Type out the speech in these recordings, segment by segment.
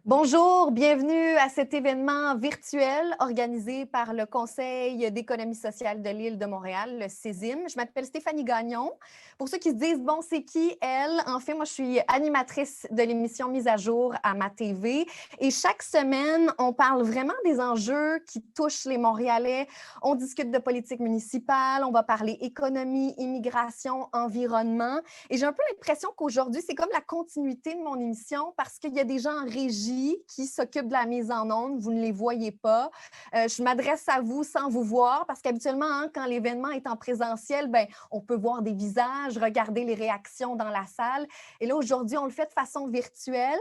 Bonjour, bienvenue à cet événement virtuel organisé par le Conseil d'économie sociale de l'île de Montréal, le CESIM. Je m'appelle Stéphanie Gagnon. Pour ceux qui se disent, bon, c'est qui elle? En fait, moi, je suis animatrice de l'émission Mise à jour à ma TV. Et chaque semaine, on parle vraiment des enjeux qui touchent les Montréalais. On discute de politique municipale, on va parler économie, immigration, environnement. Et j'ai un peu l'impression qu'aujourd'hui, c'est comme la continuité de mon émission parce qu'il y a des gens en régie qui s'occupent de la mise en onde. Vous ne les voyez pas. Je m'adresse à vous sans vous voir parce qu'habituellement, quand l'événement est en présentiel, on peut voir des visages, regarder les réactions dans la salle. Et là, aujourd'hui, on le fait de façon virtuelle.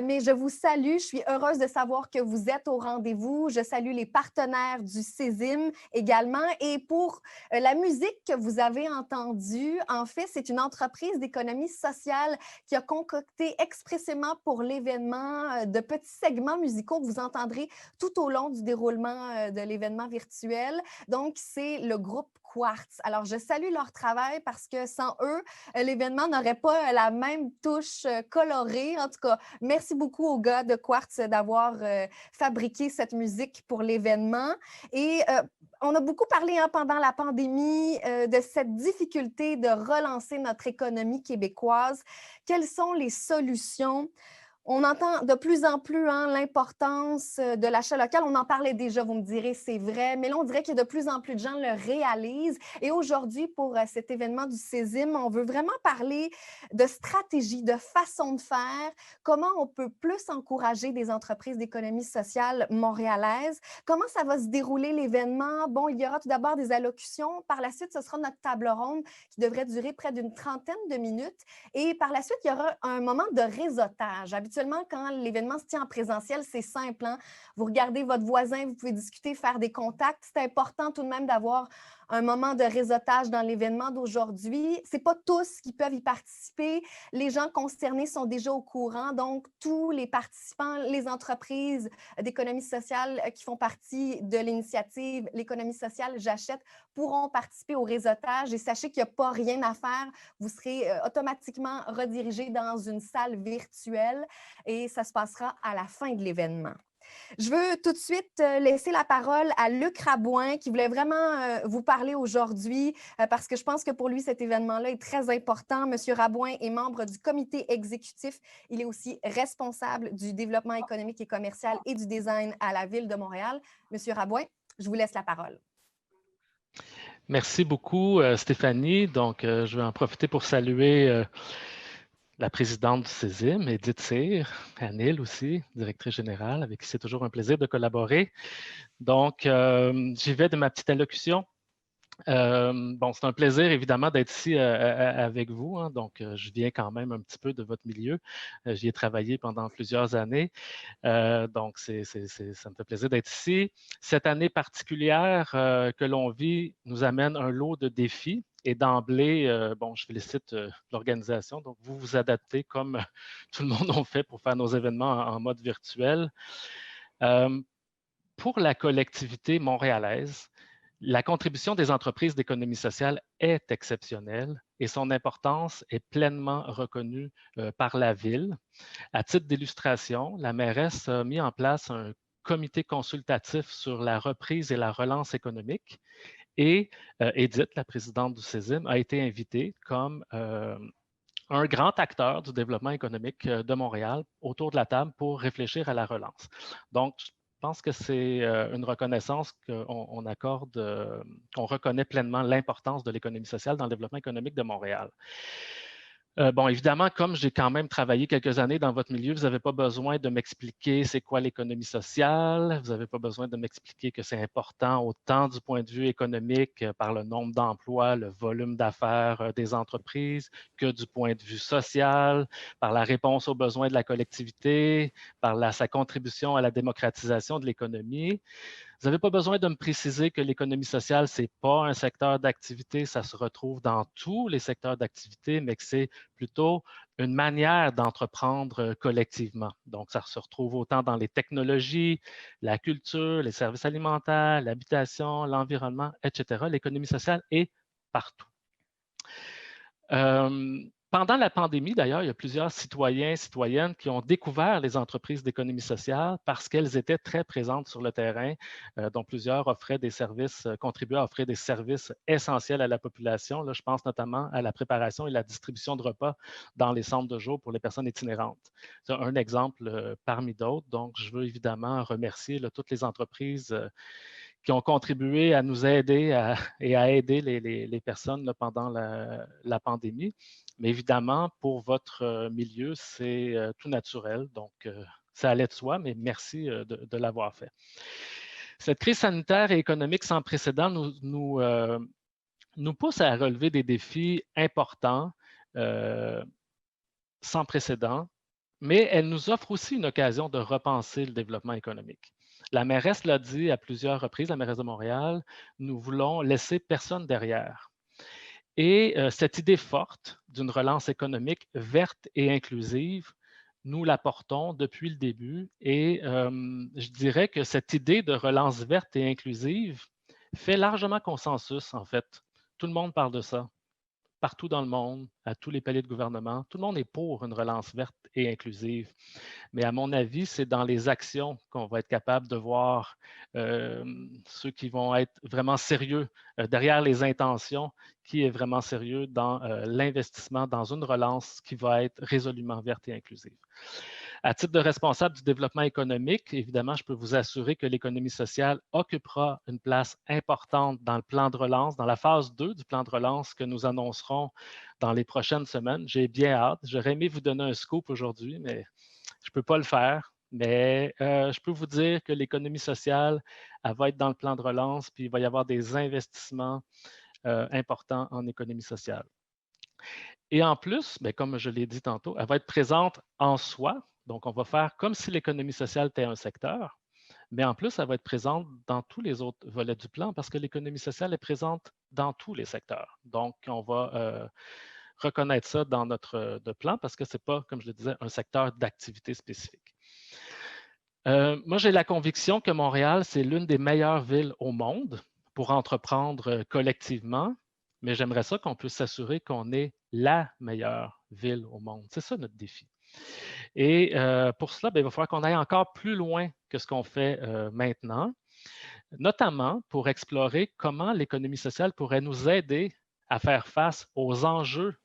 Mais je vous salue. Je suis heureuse de savoir que vous êtes au rendez-vous. Je salue les partenaires du CESIM également. Et pour la musique que vous avez entendue, en fait, c'est une entreprise d'économie sociale qui a concocté expressément pour l'événement de petits segments musicaux que vous entendrez tout au long du déroulement de l'événement virtuel. Donc, c'est le groupe Quartz. Alors, je salue leur travail parce que sans eux, l'événement n'aurait pas la même touche colorée. En tout cas, merci beaucoup aux gars de Quartz d'avoir fabriqué cette musique pour l'événement. Et on a beaucoup parlé pendant la pandémie de cette difficulté de relancer notre économie québécoise. Quelles sont les solutions? On entend de plus en plus l'importance de l'achat local. On en parlait déjà, vous me direz, c'est vrai, mais là, on dirait que de plus en plus de gens le réalisent. Et aujourd'hui, pour cet événement du CESIM, on veut vraiment parler de stratégie, de façon de faire, comment on peut plus encourager des entreprises d'économie sociale montréalaises, comment ça va se dérouler l'événement. Bon, il y aura tout d'abord des allocutions. Par la suite, ce sera notre table ronde qui devrait durer près d'une trentaine de minutes. Et par la suite, il y aura un moment de réseautage. Habituellement, quand l'événement se tient en présentiel, c'est simple. Vous regardez votre voisin, vous pouvez discuter, faire des contacts. C'est important tout de même d'avoir un moment de réseautage dans l'événement d'aujourd'hui. Ce n'est pas tous qui peuvent y participer. Les gens concernés sont déjà au courant. Donc, tous les participants, les entreprises d'économie sociale qui font partie de l'initiative L'économie sociale, j'achète, pourront participer au réseautage. Et sachez qu'il n'y a pas rien à faire. Vous serez automatiquement redirigé dans une salle virtuelle et ça se passera à la fin de l'événement. Je veux tout de suite laisser la parole à Luc Rabouin qui voulait vraiment vous parler aujourd'hui parce que je pense que pour lui, cet événement-là est très important. Monsieur Rabouin est membre du comité exécutif. Il est aussi responsable du développement économique et commercial et du design à la Ville de Montréal. Monsieur Rabouin, je vous laisse la parole. Merci beaucoup, Stéphanie. Donc, je vais en profiter pour saluer la présidente du CESIM, Edith Cyr, Anil aussi, directrice générale, avec qui c'est toujours un plaisir de collaborer. Donc, j'y vais de ma petite allocution. Bon, c'est un plaisir évidemment d'être ici avec vous. Donc, je viens quand même un petit peu de votre milieu. J'y ai travaillé pendant plusieurs années. Donc, ça me fait plaisir d'être ici. Cette année particulière que l'on vit nous amène un lot de défis. Et d'emblée, je félicite l'organisation. Donc, vous vous adaptez comme tout le monde a fait pour faire nos événements en mode virtuel. Pour la collectivité montréalaise, la contribution des entreprises d'économie sociale est exceptionnelle et son importance est pleinement reconnue par la Ville. À titre d'illustration, la mairesse a mis en place un comité consultatif sur la reprise et la relance économique et Edith, la présidente du CESIM, a été invitée comme un grand acteur du développement économique de Montréal autour de la table pour réfléchir à la relance. Donc, je pense que c'est une reconnaissance qu'on accorde, qu'on reconnaît pleinement l'importance de l'économie sociale dans le développement économique de Montréal. Bon, évidemment, comme j'ai quand même travaillé quelques années dans votre milieu, vous n'avez pas besoin de m'expliquer c'est quoi l'économie sociale. Vous n'avez pas besoin de m'expliquer que c'est important autant du point de vue économique par le nombre d'emplois, le volume d'affaires des entreprises, que du point de vue social, par la réponse aux besoins de la collectivité, par sa contribution à la démocratisation de l'économie. Vous n'avez pas besoin de me préciser que l'économie sociale, ce n'est pas un secteur d'activité, ça se retrouve dans tous les secteurs d'activité, mais que c'est plutôt une manière d'entreprendre collectivement. Donc, ça se retrouve autant dans les technologies, la culture, les services alimentaires, l'habitation, l'environnement, etc. L'économie sociale est partout. Pendant la pandémie, d'ailleurs, il y a plusieurs citoyens et citoyennes qui ont découvert les entreprises d'économie sociale parce qu'elles étaient très présentes sur le terrain, dont plusieurs offraient des services, contribuaient à offrir des services essentiels à la population. Là, je pense notamment à la préparation et la distribution de repas dans les centres de jour pour les personnes itinérantes. C'est un exemple parmi d'autres. Donc, je veux évidemment remercier là, toutes les entreprises qui ont contribué à nous aider et à aider les personnes là, pendant la pandémie. Mais évidemment, pour votre milieu, c'est tout naturel. Donc, ça allait de soi, mais merci de l'avoir fait. Cette crise sanitaire et économique sans précédent nous pousse à relever des défis importants, sans précédent, mais elle nous offre aussi une occasion de repenser le développement économique. La mairesse l'a dit à plusieurs reprises, la mairesse de Montréal, nous voulons laisser personne derrière. Et cette idée forte d'une relance économique verte et inclusive, nous la portons depuis le début et je dirais que cette idée de relance verte et inclusive fait largement consensus en fait. Tout le monde parle de ça partout dans le monde, à tous les paliers de gouvernement. Tout le monde est pour une relance verte et inclusive. Mais à mon avis, c'est dans les actions qu'on va être capable de voir ceux qui vont être vraiment sérieux derrière les intentions, qui est vraiment sérieux dans l'investissement dans une relance qui va être résolument verte et inclusive. À titre de responsable du développement économique, évidemment, je peux vous assurer que l'économie sociale occupera une place importante dans le plan de relance, dans la phase 2 du plan de relance que nous annoncerons dans les prochaines semaines. J'ai bien hâte. J'aurais aimé vous donner un scoop aujourd'hui, mais je ne peux pas le faire. Mais je peux vous dire que l'économie sociale, elle va être dans le plan de relance, puis il va y avoir des investissements importants en économie sociale. Et en plus, bien, comme je l'ai dit tantôt, elle va être présente en soi. Donc, on va faire comme si l'économie sociale était un secteur, mais en plus, elle va être présente dans tous les autres volets du plan parce que l'économie sociale est présente dans tous les secteurs. Donc, on va reconnaître ça dans notre plan parce que ce n'est pas, comme je le disais, un secteur d'activité spécifique. Moi, j'ai la conviction que Montréal, c'est l'une des meilleures villes au monde pour entreprendre collectivement, mais j'aimerais ça qu'on puisse s'assurer qu'on est la meilleure ville au monde. C'est ça notre défi. Et pour cela, bien, il va falloir qu'on aille encore plus loin que ce qu'on fait maintenant, notamment pour explorer comment l'économie sociale pourrait nous aider à faire face aux enjeux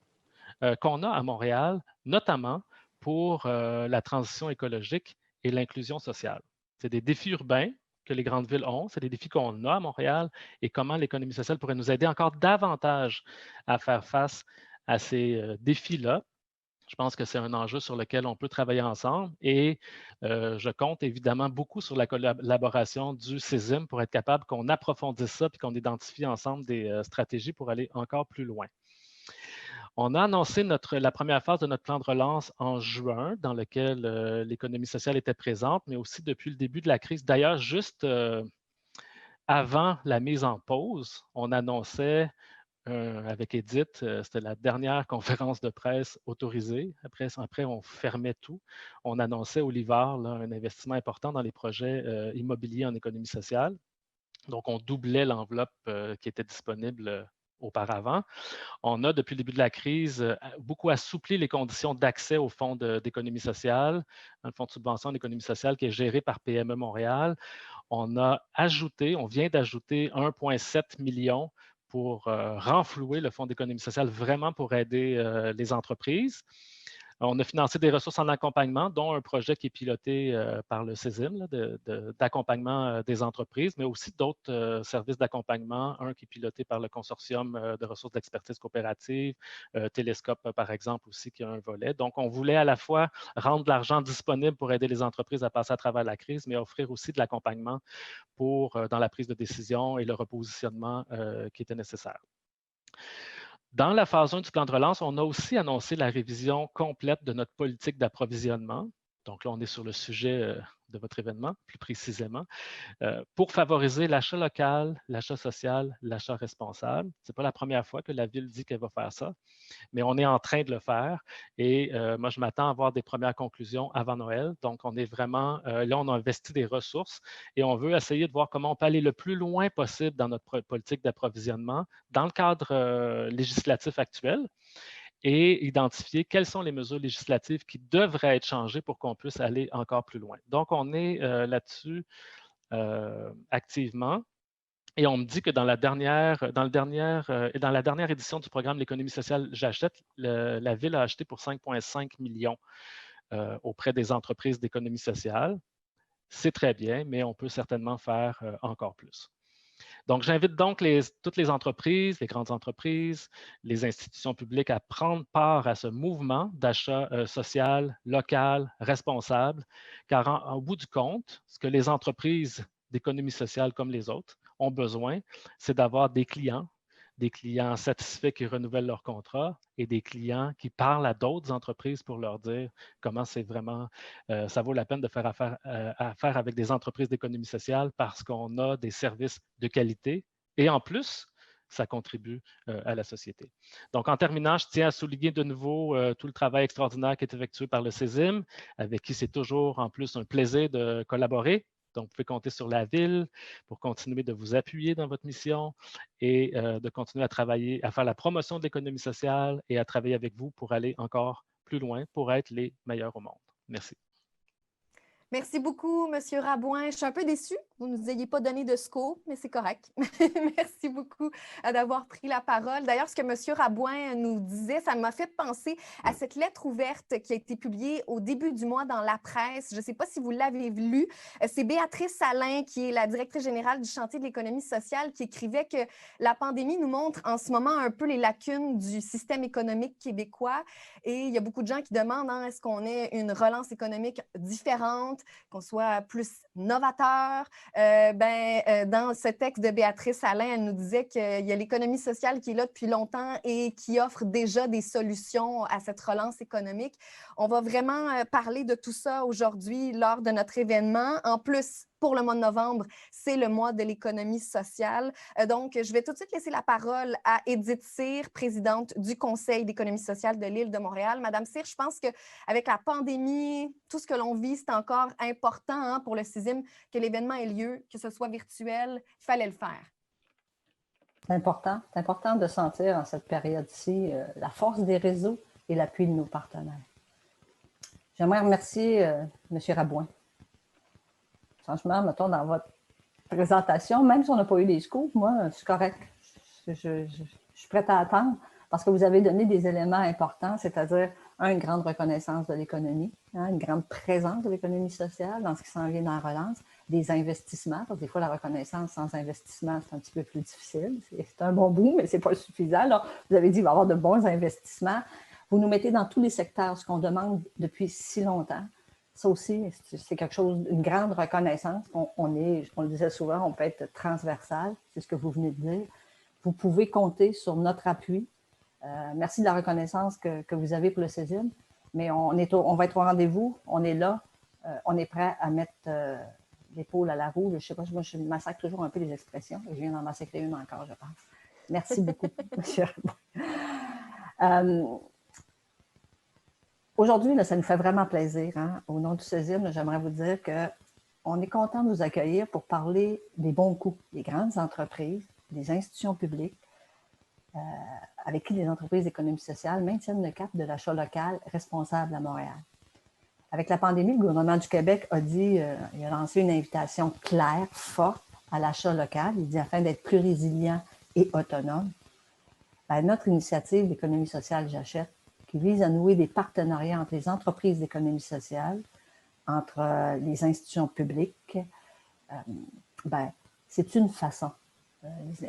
qu'on a à Montréal, notamment pour la transition écologique et l'inclusion sociale. C'est des défis urbains que les grandes villes ont, c'est des défis qu'on a à Montréal et comment l'économie sociale pourrait nous aider encore davantage à faire face à ces défis-là. Je pense que c'est un enjeu sur lequel on peut travailler ensemble et je compte évidemment beaucoup sur la collaboration du CESIM pour être capable qu'on approfondisse ça et qu'on identifie ensemble des stratégies pour aller encore plus loin. On a annoncé la première phase de notre plan de relance en juin, dans lequel l'économie sociale était présente, mais aussi depuis le début de la crise. D'ailleurs, juste avant la mise en pause, on annonçait avec Edith, c'était la dernière conférence de presse autorisée. Après, on fermait tout. On annonçait au Livard là, un investissement important dans les projets immobiliers en économie sociale. Donc, on doublait l'enveloppe qui était disponible auparavant. On a, depuis le début de la crise, beaucoup assoupli les conditions d'accès au fonds d'économie sociale, un fonds de subvention d'économie sociale qui est géré par PME Montréal. On vient d'ajouter 1,7 million pour renflouer le fonds d'économie sociale, vraiment pour aider les entreprises. On a financé des ressources en accompagnement, dont un projet qui est piloté par le CESIM d'accompagnement des entreprises, mais aussi d'autres services d'accompagnement, un qui est piloté par le consortium de ressources d'expertise coopérative, Télescope par exemple aussi qui a un volet. Donc, on voulait à la fois rendre de l'argent disponible pour aider les entreprises à passer à travers la crise, mais offrir aussi de l'accompagnement dans la prise de décision et le repositionnement qui était nécessaire. Dans la phase 1 du plan de relance, on a aussi annoncé la révision complète de notre politique d'approvisionnement. Donc là, on est sur le sujet de votre événement, plus précisément, pour favoriser l'achat local, l'achat social, l'achat responsable. Ce n'est pas la première fois que la Ville dit qu'elle va faire ça, mais on est en train de le faire. Et moi, je m'attends à avoir des premières conclusions avant Noël. Donc, on est vraiment, là, on a investi des ressources et on veut essayer de voir comment on peut aller le plus loin possible dans notre politique d'approvisionnement dans le cadre législatif actuel et identifier quelles sont les mesures législatives qui devraient être changées pour qu'on puisse aller encore plus loin. Donc, on est là-dessus activement. Et on me dit que dans la dernière édition du programme L'économie sociale, j'achète, la Ville a acheté pour 5,5 millions auprès des entreprises d'économie sociale. C'est très bien, mais on peut certainement faire encore plus. Donc, j'invite donc toutes les entreprises, les grandes entreprises, les institutions publiques à prendre part à ce mouvement d'achat social, local, responsable, car au bout du compte, ce que les entreprises d'économie sociale comme les autres ont besoin, c'est d'avoir des clients satisfaits qui renouvellent leur contrat et des clients qui parlent à d'autres entreprises pour leur dire comment c'est vraiment, ça vaut la peine de faire affaire avec des entreprises d'économie sociale parce qu'on a des services de qualité et en plus, ça contribue à la société. Donc, en terminant, je tiens à souligner de nouveau tout le travail extraordinaire qui est effectué par le CESIM, avec qui c'est toujours en plus un plaisir de collaborer. Donc, vous pouvez compter sur la Ville pour continuer de vous appuyer dans votre mission et de continuer à travailler, à faire la promotion de l'économie sociale et à travailler avec vous pour aller encore plus loin, pour être les meilleurs au monde. Merci. Merci beaucoup, Monsieur Rabouin. Je suis un peu déçue que vous ne nous ayez pas donné de scoop, mais c'est correct. Merci beaucoup d'avoir pris la parole. D'ailleurs, ce que Monsieur Rabouin nous disait, ça m'a fait penser à cette lettre ouverte qui a été publiée au début du mois dans la presse. Je ne sais pas si vous l'avez lu. C'est Béatrice Salin, qui est la directrice générale du chantier de l'économie sociale, qui écrivait que la pandémie nous montre en ce moment un peu les lacunes du système économique québécois. Et il y a beaucoup de gens qui demandent est-ce qu'on ait une relance économique différente, qu'on soit plus novateur. Dans ce texte de Béatrice Alain, elle nous disait qu'il y a l'économie sociale qui est là depuis longtemps et qui offre déjà des solutions à cette relance économique. On va vraiment parler de tout ça aujourd'hui lors de notre événement. En plus, pour le mois de novembre, c'est le mois de l'économie sociale. Donc, je vais tout de suite laisser la parole à Édith Cyr, présidente du Conseil d'économie sociale de l'Île de Montréal. Madame Cyr, je pense qu'avec la pandémie, tout ce que l'on vit, c'est encore important pour le CISIM que l'événement ait lieu, que ce soit virtuel, il fallait le faire. C'est important de sentir en cette période-ci la force des réseaux et l'appui de nos partenaires. J'aimerais remercier M. Rabouin. Franchement, mettons, dans votre présentation, même si on n'a pas eu les scoops, moi, c'est correct. Je suis prête à attendre parce que vous avez donné des éléments importants, c'est-à-dire, une grande reconnaissance de l'économie, une grande présence de l'économie sociale dans ce qui s'en vient dans la relance, des investissements, parce que des fois, la reconnaissance sans investissement, c'est un petit peu plus difficile. C'est un bon bout, mais ce n'est pas suffisant. Alors, vous avez dit qu'il va y avoir de bons investissements. Vous nous mettez dans tous les secteurs, ce qu'on demande depuis si longtemps. Ça aussi, c'est quelque chose, une grande reconnaissance. On le disait souvent, on peut être transversal, c'est ce que vous venez de dire. Vous pouvez compter sur notre appui. Merci de la reconnaissance que vous avez pour le CESIM, mais on va être au rendez-vous, on est là, on est prêt à mettre l'épaule à la roue. Je ne sais pas, moi je massacre toujours un peu les expressions, je viens d'en massacrer une encore, je pense. Merci beaucoup, M. Aujourd'hui, ça nous fait vraiment plaisir. Au nom du CESIM, j'aimerais vous dire qu'on est content de vous accueillir pour parler des bons coups des grandes entreprises, des institutions publiques, avec qui les entreprises d'économie sociale maintiennent le cap de l'achat local responsable à Montréal. Avec la pandémie, le gouvernement du Québec il a lancé une invitation claire, forte à l'achat local. Il dit afin d'être plus résilient et autonome. Notre initiative d'économie sociale J'achète, qui vise à nouer des partenariats entre les entreprises d'économie sociale, entre les institutions publiques, c'est une façon.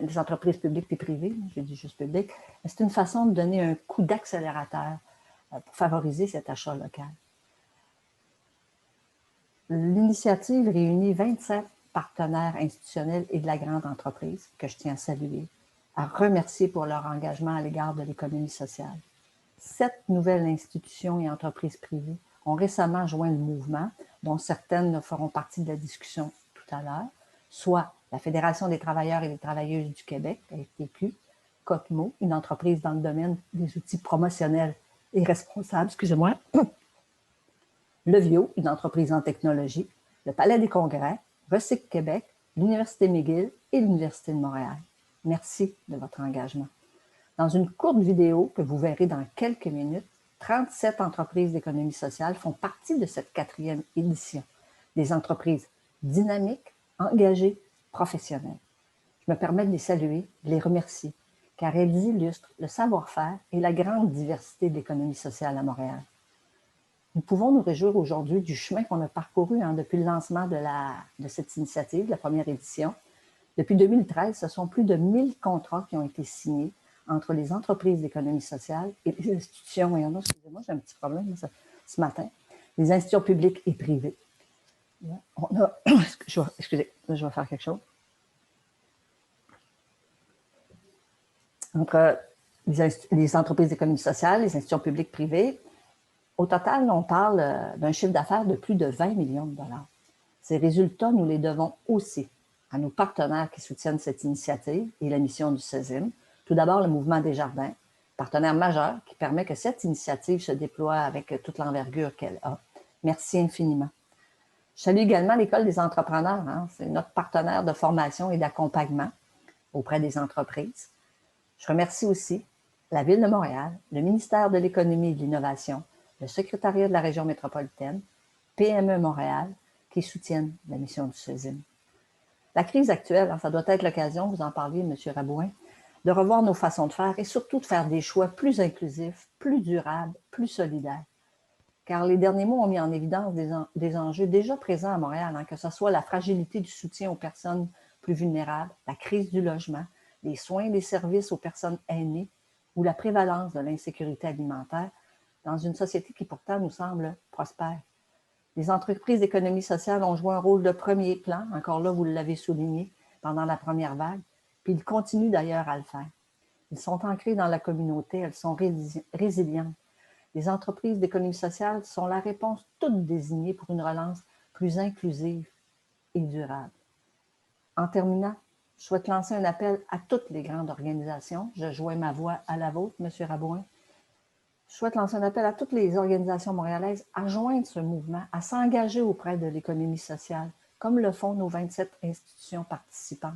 Les entreprises publiques et privées, je dis juste publiques, c'est une façon de donner un coup d'accélérateur pour favoriser cet achat local. L'initiative réunit 27 partenaires institutionnels et de la grande entreprise que je tiens à saluer, à remercier pour leur engagement à l'égard de l'économie sociale. 7 nouvelles institutions et entreprises privées ont récemment joint le mouvement, dont certaines feront partie de la discussion tout à l'heure, soit la Fédération des travailleurs et des travailleuses du Québec, FTQ, Cotmo, une entreprise dans le domaine des outils promotionnels et responsables, excusez-moi, le VIO, une entreprise en technologie, le Palais des Congrès, Recyc Québec, l'Université McGill et l'Université de Montréal. Merci de votre engagement. Dans une courte vidéo que vous verrez dans quelques minutes, 37 entreprises d'économie sociale font partie de cette 4e édition. Des entreprises dynamiques, engagées, professionnelles. Je me permets de les saluer, de les remercier, car elles illustrent le savoir-faire et la grande diversité de l'économie sociale à Montréal. Nous pouvons nous réjouir aujourd'hui du chemin qu'on a parcouru depuis le lancement de cette initiative, de la première édition. Depuis 2013, ce sont plus de 1000 contrats qui ont été signés entre les entreprises d'économie sociale et les institutions, et excusez-moi, j'ai un petit problème ce matin, les institutions publiques et privées. On a, excusez, je vais faire quelque chose. Entre les entreprises d'économie sociale, les institutions publiques privées, au total, on parle d'un chiffre d'affaires de plus de 20 millions de dollars. Ces résultats, nous les devons aussi à nos partenaires qui soutiennent cette initiative et la mission du CESIM. Tout d'abord, le Mouvement Desjardins, partenaire majeur qui permet que cette initiative se déploie avec toute l'envergure qu'elle a. Merci infiniment. Je salue également l'École des entrepreneurs. C'est notre partenaire de formation et d'accompagnement auprès des entreprises. Je remercie aussi la Ville de Montréal, le ministère de l'Économie et de l'Innovation, le secrétariat de la région métropolitaine, PME Montréal, qui soutiennent la mission du CESIM. La crise actuelle, ça doit être l'occasion, vous en parliez, M. Rabouin, de revoir nos façons de faire et surtout de faire des choix plus inclusifs, plus durables, plus solidaires. Car les derniers mois ont mis en évidence des enjeux déjà présents à Montréal, que ce soit la fragilité du soutien aux personnes plus vulnérables, la crise du logement, les soins et les services aux personnes aînées ou la prévalence de l'insécurité alimentaire dans une société qui pourtant nous semble prospère. Les entreprises d'économie sociale ont joué un rôle de premier plan, encore là, vous l'avez souligné, pendant la première vague, puis ils continuent d'ailleurs à le faire. Ils sont ancrés dans la communauté, elles sont résilientes. Les entreprises d'économie sociale sont la réponse toute désignée pour une relance plus inclusive et durable. En terminant, je souhaite lancer un appel à toutes les grandes organisations. Je joins ma voix à la vôtre, M. Rabouin. Je souhaite lancer un appel à toutes les organisations montréalaises à joindre ce mouvement, à s'engager auprès de l'économie sociale, comme le font nos 27 institutions participantes.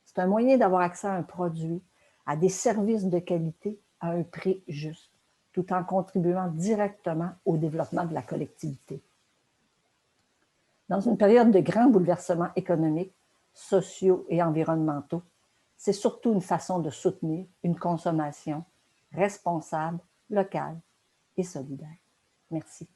C'est un moyen d'avoir accès à un produit, à des services de qualité, à un prix juste, tout en contribuant directement au développement de la collectivité. Dans une période de grands bouleversements économiques, sociaux et environnementaux, c'est surtout une façon de soutenir une consommation responsable, locale et solidaire. Merci.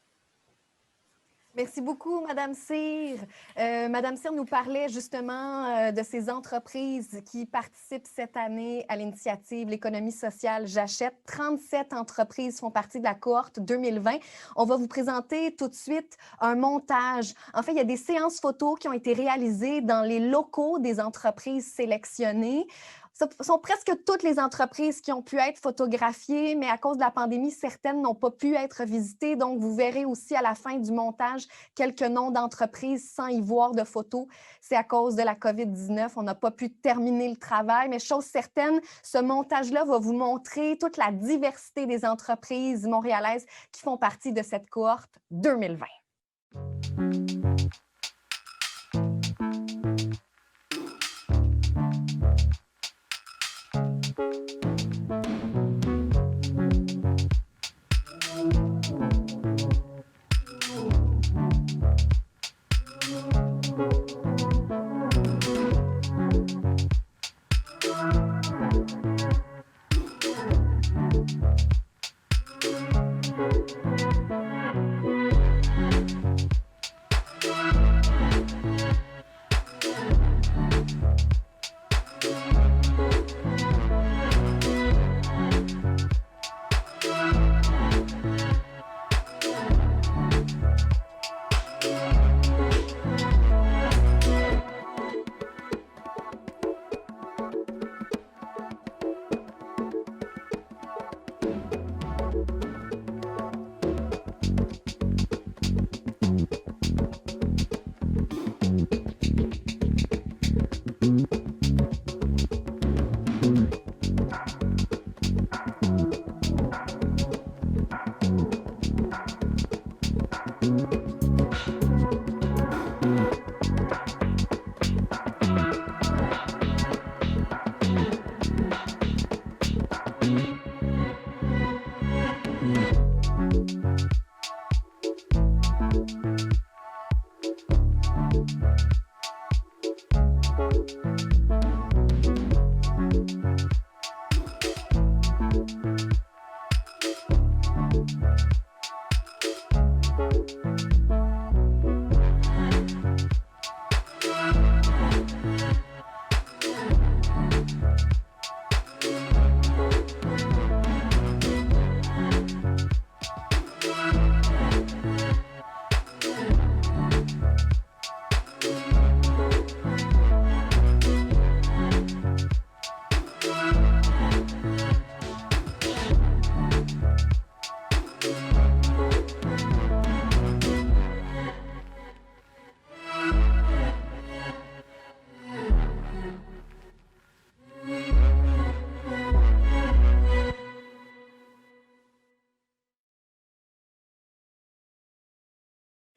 Merci beaucoup, Madame Cyr. Madame Cyr nous parlait justement de ces entreprises qui participent cette année à l'initiative L'économie sociale J'achète. 37 entreprises font partie de la cohorte 2020. On va vous présenter tout de suite un montage. En fait, il y a des séances photos qui ont été réalisées dans les locaux des entreprises sélectionnées. Ce sont presque toutes les entreprises qui ont pu être photographiées, mais à cause de la pandémie, certaines n'ont pas pu être visitées. Donc, vous verrez aussi à la fin du montage quelques noms d'entreprises sans y voir de photos. C'est à cause de la COVID-19. On n'a pas pu terminer le travail, mais chose certaine, ce montage-là va vous montrer toute la diversité des entreprises montréalaises qui font partie de cette cohorte 2020.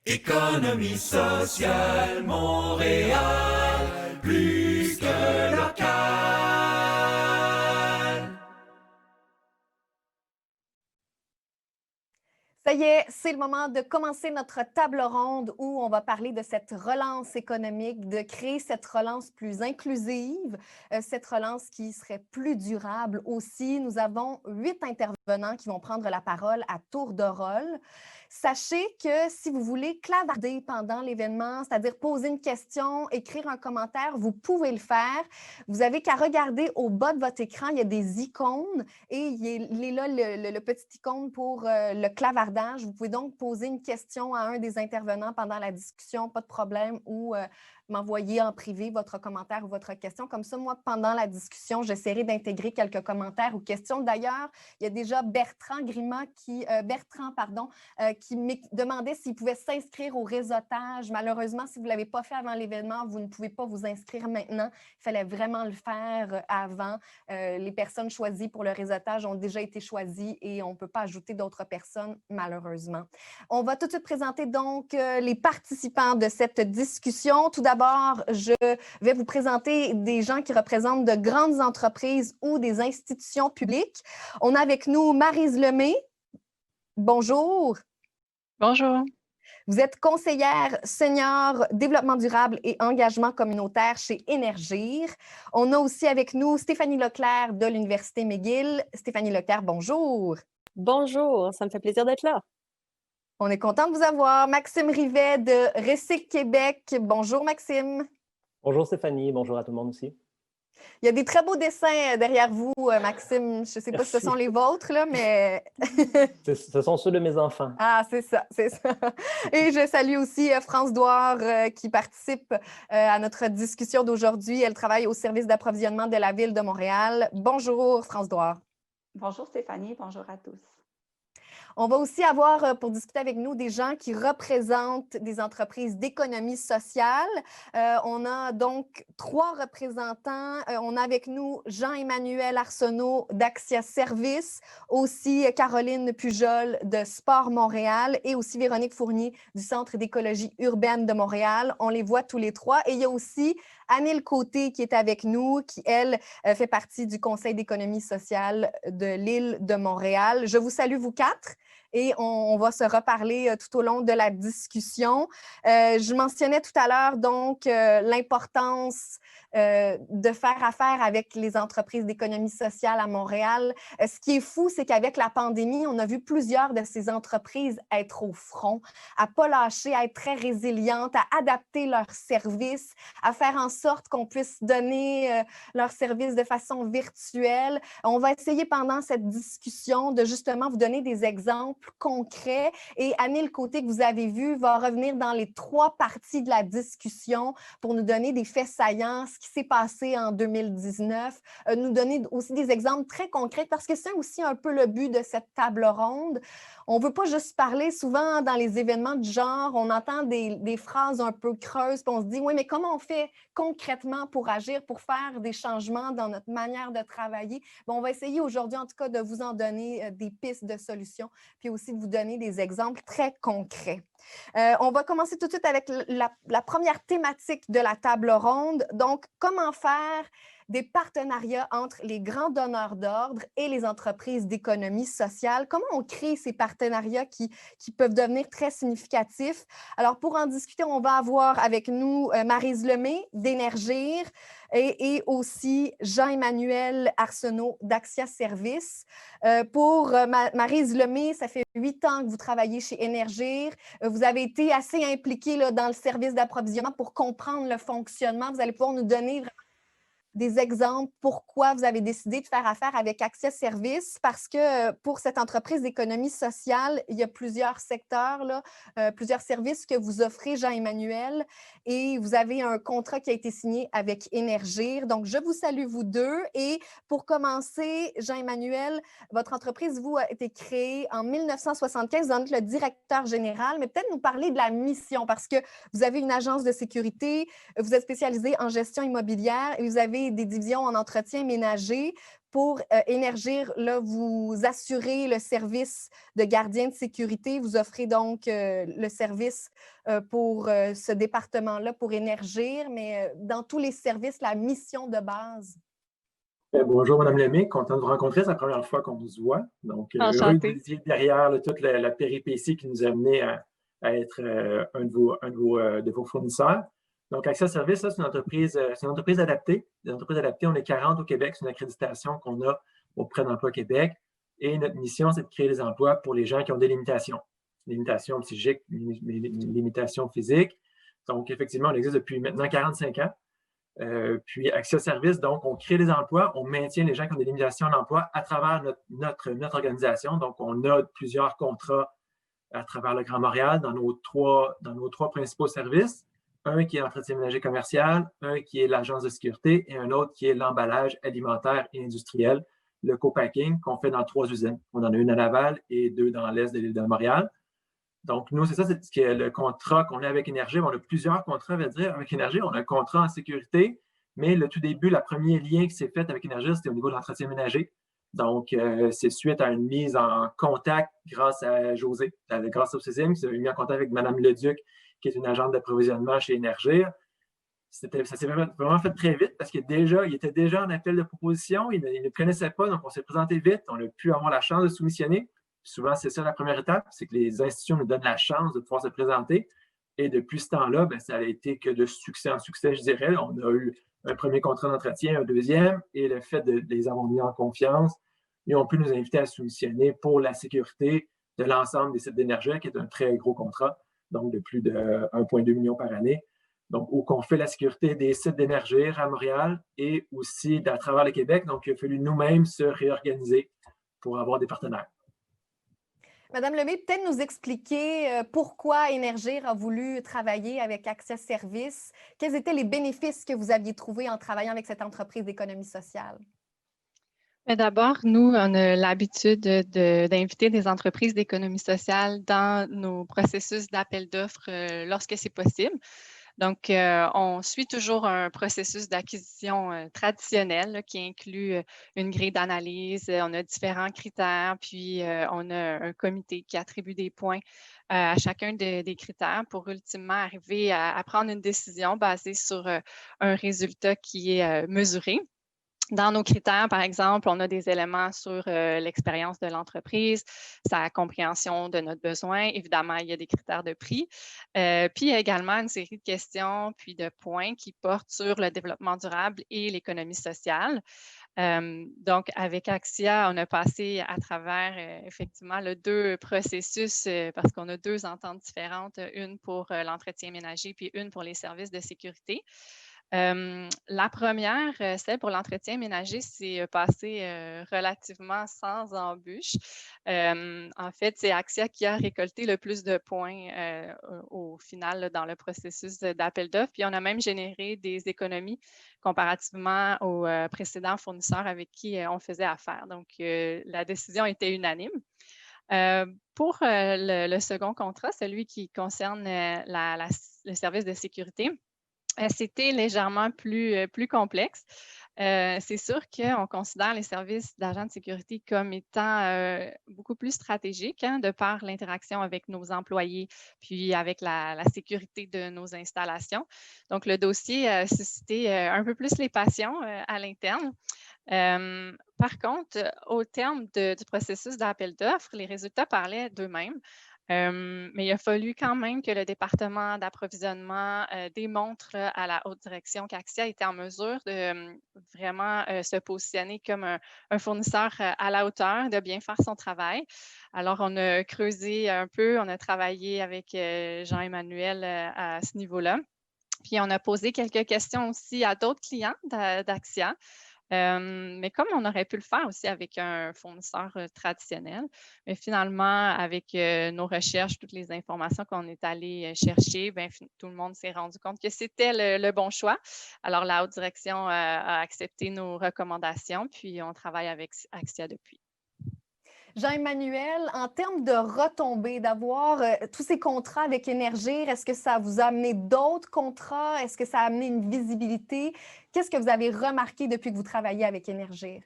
Économie sociale Montréal, plus que local. Ça y est, c'est le moment de commencer notre table ronde où on va parler de cette relance économique, de créer cette relance plus inclusive, cette relance qui serait plus durable aussi. Nous avons 8 intervenants qui vont prendre la parole à tour de rôle. Sachez que si vous voulez clavarder pendant l'événement, c'est-à-dire poser une question, écrire un commentaire, vous pouvez le faire. Vous n'avez qu'à regarder au bas de votre écran, il y a des icônes et il est là le petit icône pour le clavardage. Vous pouvez donc poser une question à un des intervenants pendant la discussion, pas de problème, ou m'envoyer en privé votre commentaire ou votre question. Comme ça, moi, pendant la discussion, j'essaierai d'intégrer quelques commentaires ou questions. D'ailleurs, il y a déjà Bertrand qui me demandait s'il pouvait s'inscrire au réseautage. Malheureusement, si vous ne l'avez pas fait avant l'événement, vous ne pouvez pas vous inscrire maintenant. Il fallait vraiment le faire avant. Les personnes choisies pour le réseautage ont déjà été choisies et on ne peut pas ajouter d'autres personnes, malheureusement. On va tout de suite présenter donc les participants de cette discussion. Tout d'abord, je vais vous présenter des gens qui représentent de grandes entreprises ou des institutions publiques. On a avec nous Maryse Lemay. Bonjour. Bonjour. Vous êtes conseillère senior développement durable et engagement communautaire chez Énergir. On a aussi avec nous Stéphanie Leclerc de l'Université McGill. Stéphanie Leclerc, bonjour. Bonjour, ça me fait plaisir d'être là. On est content de vous avoir. Maxime Rivet de Recyc Québec. Bonjour Maxime. Bonjour Stéphanie, bonjour à tout le monde aussi. Il y a des très beaux dessins derrière vous, Maxime. Je ne sais pas si ce sont les vôtres, là, mais... Ce sont ceux de mes enfants. Ah, c'est ça, c'est ça. Et je salue aussi France Douard qui participe à notre discussion d'aujourd'hui. Elle travaille au service d'approvisionnement de la Ville de Montréal. Bonjour, France Douard. Bonjour Stéphanie, bonjour à tous. On va aussi avoir pour discuter avec nous des gens qui représentent des entreprises d'économie sociale. On a donc 3 représentants. On a avec nous Jean-Emmanuel Arsenault d'Axia Services, aussi Caroline Pujol de Sport Montréal et aussi Véronique Fournier du Centre d'écologie urbaine de Montréal. On les voit tous les 3. Et il y a aussi Anil Côté qui est avec nous, qui, elle, fait partie du Conseil d'économie sociale de l'île de Montréal. Je vous salue, vous 4. Et on va se reparler tout au long de la discussion. Je mentionnais tout à l'heure donc l'importance de faire affaire avec les entreprises d'économie sociale à Montréal. Ce qui est fou, c'est qu'avec la pandémie, on a vu plusieurs de ces entreprises être au front, à ne pas lâcher, à être très résilientes, à adapter leurs services, à faire en sorte qu'on puisse donner leurs services de façon virtuelle. On va essayer pendant cette discussion de justement vous donner des exemples concrets. Et Anil Côté, que vous avez vu, va revenir dans les 3 parties de la discussion pour nous donner des faits saillants, ce qui s'est passé en 2019, nous donner aussi des exemples très concrets parce que c'est aussi un peu le but de cette table ronde. On ne veut pas juste parler souvent dans les événements du genre, on entend des phrases un peu creuses, puis on se dit, oui, mais comment on fait concrètement pour agir, pour faire des changements dans notre manière de travailler? Bon, on va essayer aujourd'hui, en tout cas, de vous en donner des pistes de solutions, puis aussi de vous donner des exemples très concrets. On va commencer tout de suite avec la première thématique de la table ronde. Donc, comment faire des partenariats entre les grands donneurs d'ordre et les entreprises d'économie sociale. Comment on crée ces partenariats qui peuvent devenir très significatifs? Alors, pour en discuter, on va avoir avec nous Maryse Lemay d'Énergir et aussi Jean-Emmanuel Arsenault d'Axia Services. Pour Maryse Lemay, ça fait 8 ans que vous travaillez chez Énergir. Vous avez été assez impliquée là, dans le service d'approvisionnement pour comprendre le fonctionnement. Vous allez pouvoir nous donner des exemples pourquoi vous avez décidé de faire affaire avec Axia Services, parce que pour cette entreprise d'économie sociale, il y a plusieurs secteurs, là, plusieurs services que vous offrez, Jean-Emmanuel, et vous avez un contrat qui a été signé avec Énergir. Donc, je vous salue, vous deux. Et pour commencer, Jean-Emmanuel, votre entreprise, vous, a été créée en 1975. Vous en êtes le directeur général, mais peut-être nous parler de la mission, parce que vous avez une agence de sécurité, vous êtes spécialisé en gestion immobilière et vous avez des divisions en entretien ménager. pour Énergir, là, vous assurez le service de gardien de sécurité. Vous offrez donc le service pour ce département-là, pour Énergir, mais dans tous les services, la mission de base. Bonjour, Mme Lemay, content de vous rencontrer. C'est la première fois qu'on se voit. Donc, heureux que Enchantée. vous étiez derrière toute la péripétie qui nous a amené à être un de vos fournisseurs. Donc, Axia Service, c'est une entreprise adaptée. Une entreprise adaptée, on est 40 au Québec. C'est une accréditation qu'on a auprès d'Emploi Québec. Et notre mission, c'est de créer des emplois pour les gens qui ont des limitations. Des limitations psychiques, des limitations physiques. Donc, effectivement, on existe depuis maintenant 45 ans. Puis Axia Service, donc, on crée des emplois, on maintient les gens qui ont des limitations d'emploi à travers notre organisation. Donc, on a plusieurs contrats à travers le Grand Montréal dans nos trois principaux services. Un qui est l'entretien ménager commercial, un qui est l'agence de sécurité et un autre qui est l'emballage alimentaire et industriel, le co-packing qu'on fait dans 3 usines. On en a une à Laval et 2 dans l'est de l'île de Montréal. Donc, nous, c'est le contrat qu'on a avec Énergir. On a plusieurs contrats, à dire, avec Énergir. On a un contrat en sécurité, mais le tout début, le premier lien qui s'est fait avec Énergir, c'était au niveau de l'entretien ménager. Donc, c'est suite à une mise en contact grâce à José, grâce au CESIM, qui s'est mis en contact avec Mme Leduc, qui est une agente d'approvisionnement chez Énergir. Ça s'est vraiment fait très vite parce qu'il était déjà en appel de proposition. Il ne connaissait pas, donc on s'est présenté vite. On a pu avoir la chance de soumissionner. Souvent, c'est ça la première étape, c'est que les institutions nous donnent la chance de pouvoir se présenter. Et depuis ce temps-là, ça a été que de succès en succès, je dirais. On a eu un premier contrat d'entretien, un deuxième, et le fait de les avoir mis en confiance, ils ont pu nous inviter à soumissionner pour la sécurité de l'ensemble des sites d'Énergir, qui est un très gros contrat, donc de plus de 1,2 million par année. Donc, où on fait la sécurité des sites d'Énergir à Montréal et aussi à travers le Québec. Donc, il a fallu nous-mêmes se réorganiser pour avoir des partenaires. Madame Lemay, peut-être nous expliquer pourquoi Énergir a voulu travailler avec Axia Service. Quels étaient les bénéfices que vous aviez trouvés en travaillant avec cette entreprise d'économie sociale? D'abord, nous, on a l'habitude d'inviter des entreprises d'économie sociale dans nos processus d'appel d'offres lorsque c'est possible. Donc, on suit toujours un processus d'acquisition traditionnel là, qui inclut une grille d'analyse, on a différents critères, puis on a un comité qui attribue des points à chacun des critères pour ultimement arriver à prendre une décision basée sur un résultat qui est mesuré. Dans nos critères, par exemple, on a des éléments sur l'expérience de l'entreprise, sa compréhension de notre besoin. Évidemment, il y a des critères de prix. Puis, il y a également une série de questions puis de points qui portent sur le développement durable et l'économie sociale. Donc, avec Axia, on a passé à travers effectivement 2 processus parce qu'on a 2 ententes différentes, une pour l'entretien ménager puis une pour les services de sécurité. La première, celle pour l'entretien ménager, s'est passée relativement sans embûche. En fait, c'est Axia qui a récolté le plus de points au final là, dans le processus d'appel d'offres. Puis on a même généré des économies comparativement aux précédents fournisseurs avec qui on faisait affaire. Donc, la décision était unanime. Pour le second contrat, celui qui concerne le service de sécurité, c'était légèrement plus complexe. C'est sûr qu'on considère les services d'agents de sécurité comme étant beaucoup plus stratégiques de par l'interaction avec nos employés, puis avec la sécurité de nos installations. Donc, le dossier a suscité un peu plus les passions à l'interne. Par contre, au terme du processus d'appel d'offres, les résultats parlaient d'eux-mêmes. Mais il a fallu quand même que le département d'approvisionnement démontre à la haute direction qu'Axia était en mesure de vraiment se positionner comme un fournisseur à la hauteur, de bien faire son travail. Alors, on a creusé un peu, on a travaillé avec Jean-Emmanuel à ce niveau-là. Puis, on a posé quelques questions aussi à d'autres clients d'Axia. Mais comme on aurait pu le faire aussi avec un fournisseur traditionnel, mais finalement, avec nos recherches, toutes les informations qu'on est allé chercher, tout le monde s'est rendu compte que c'était le bon choix. Alors, la haute direction a accepté nos recommandations, puis on travaille avec Axia depuis. Jean-Emmanuel, en termes de retombées, d'avoir tous ces contrats avec Énergir, est-ce que ça vous a amené d'autres contrats? Est-ce que ça a amené une visibilité? Qu'est-ce que vous avez remarqué depuis que vous travaillez avec Énergir?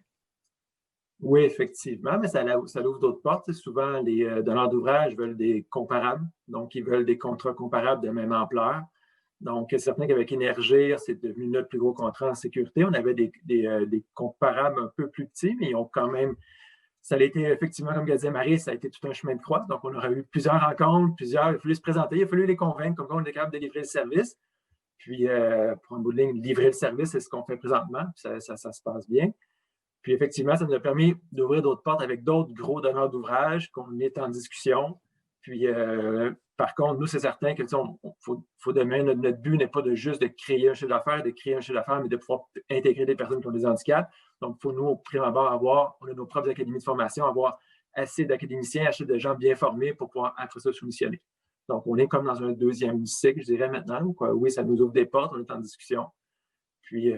Oui, effectivement, mais ça ouvre d'autres portes. Souvent, les donneurs d'ouvrage veulent des comparables, donc ils veulent des contrats comparables de même ampleur. Donc, c'est certain qu'avec Énergir, c'est devenu notre plus gros contrat en sécurité. On avait des comparables un peu plus petits, mais ils ont quand même, ça a été effectivement, comme disait Marie, ça a été tout un chemin de croix. Donc, on aura eu plusieurs rencontres, il a fallu se présenter, il a fallu les convaincre, comme quoi on est capable de livrer le service. Puis, pour un bout de ligne, livrer le service, c'est ce qu'on fait présentement. Ça se passe bien. Puis effectivement, ça nous a permis d'ouvrir d'autres portes avec d'autres gros donneurs d'ouvrages qu'on est en discussion. Puis par contre, nous, c'est certain que faut demain, notre but n'est pas de juste de créer un chiffre d'affaires, mais de pouvoir intégrer des personnes qui ont des handicaps. Donc, il faut nous, au prime abord, on a nos propres académies de formation, avoir assez d'académiciens, assez de gens bien formés pour pouvoir après ça soumissionner. Donc, on est comme dans un deuxième cycle, je dirais maintenant, où oui, ça nous ouvre des portes, on est en discussion. Puis,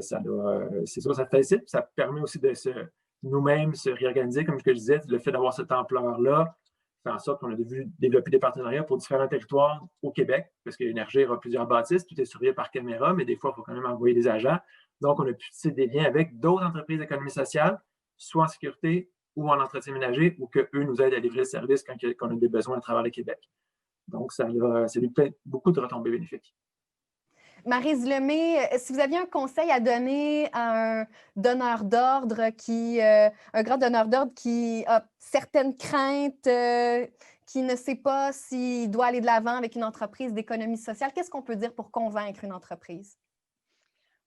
c'est sûr, ça facilite. Ça permet aussi de nous-mêmes se réorganiser. Comme je disais, le fait d'avoir cette ampleur-là fait en sorte qu'on a dû développer des partenariats pour différents territoires au Québec, parce qu'Énergir a plusieurs bâtisses, tout est surveillé par caméra, mais des fois, il faut quand même envoyer des agents. Donc, on a pu tisser des liens avec d'autres entreprises d'économie sociale, soit en sécurité ou en entretien ménager, ou qu'eux nous aident à livrer le service quand on a des besoins à travers le Québec. Donc, ça lui fait beaucoup de retombées bénéfiques. Maryse Lemay, si vous aviez un conseil à donner à un donneur d'ordre un grand donneur d'ordre qui a certaines craintes, qui ne sait pas s'il doit aller de l'avant avec une entreprise d'économie sociale, qu'est-ce qu'on peut dire pour convaincre une entreprise?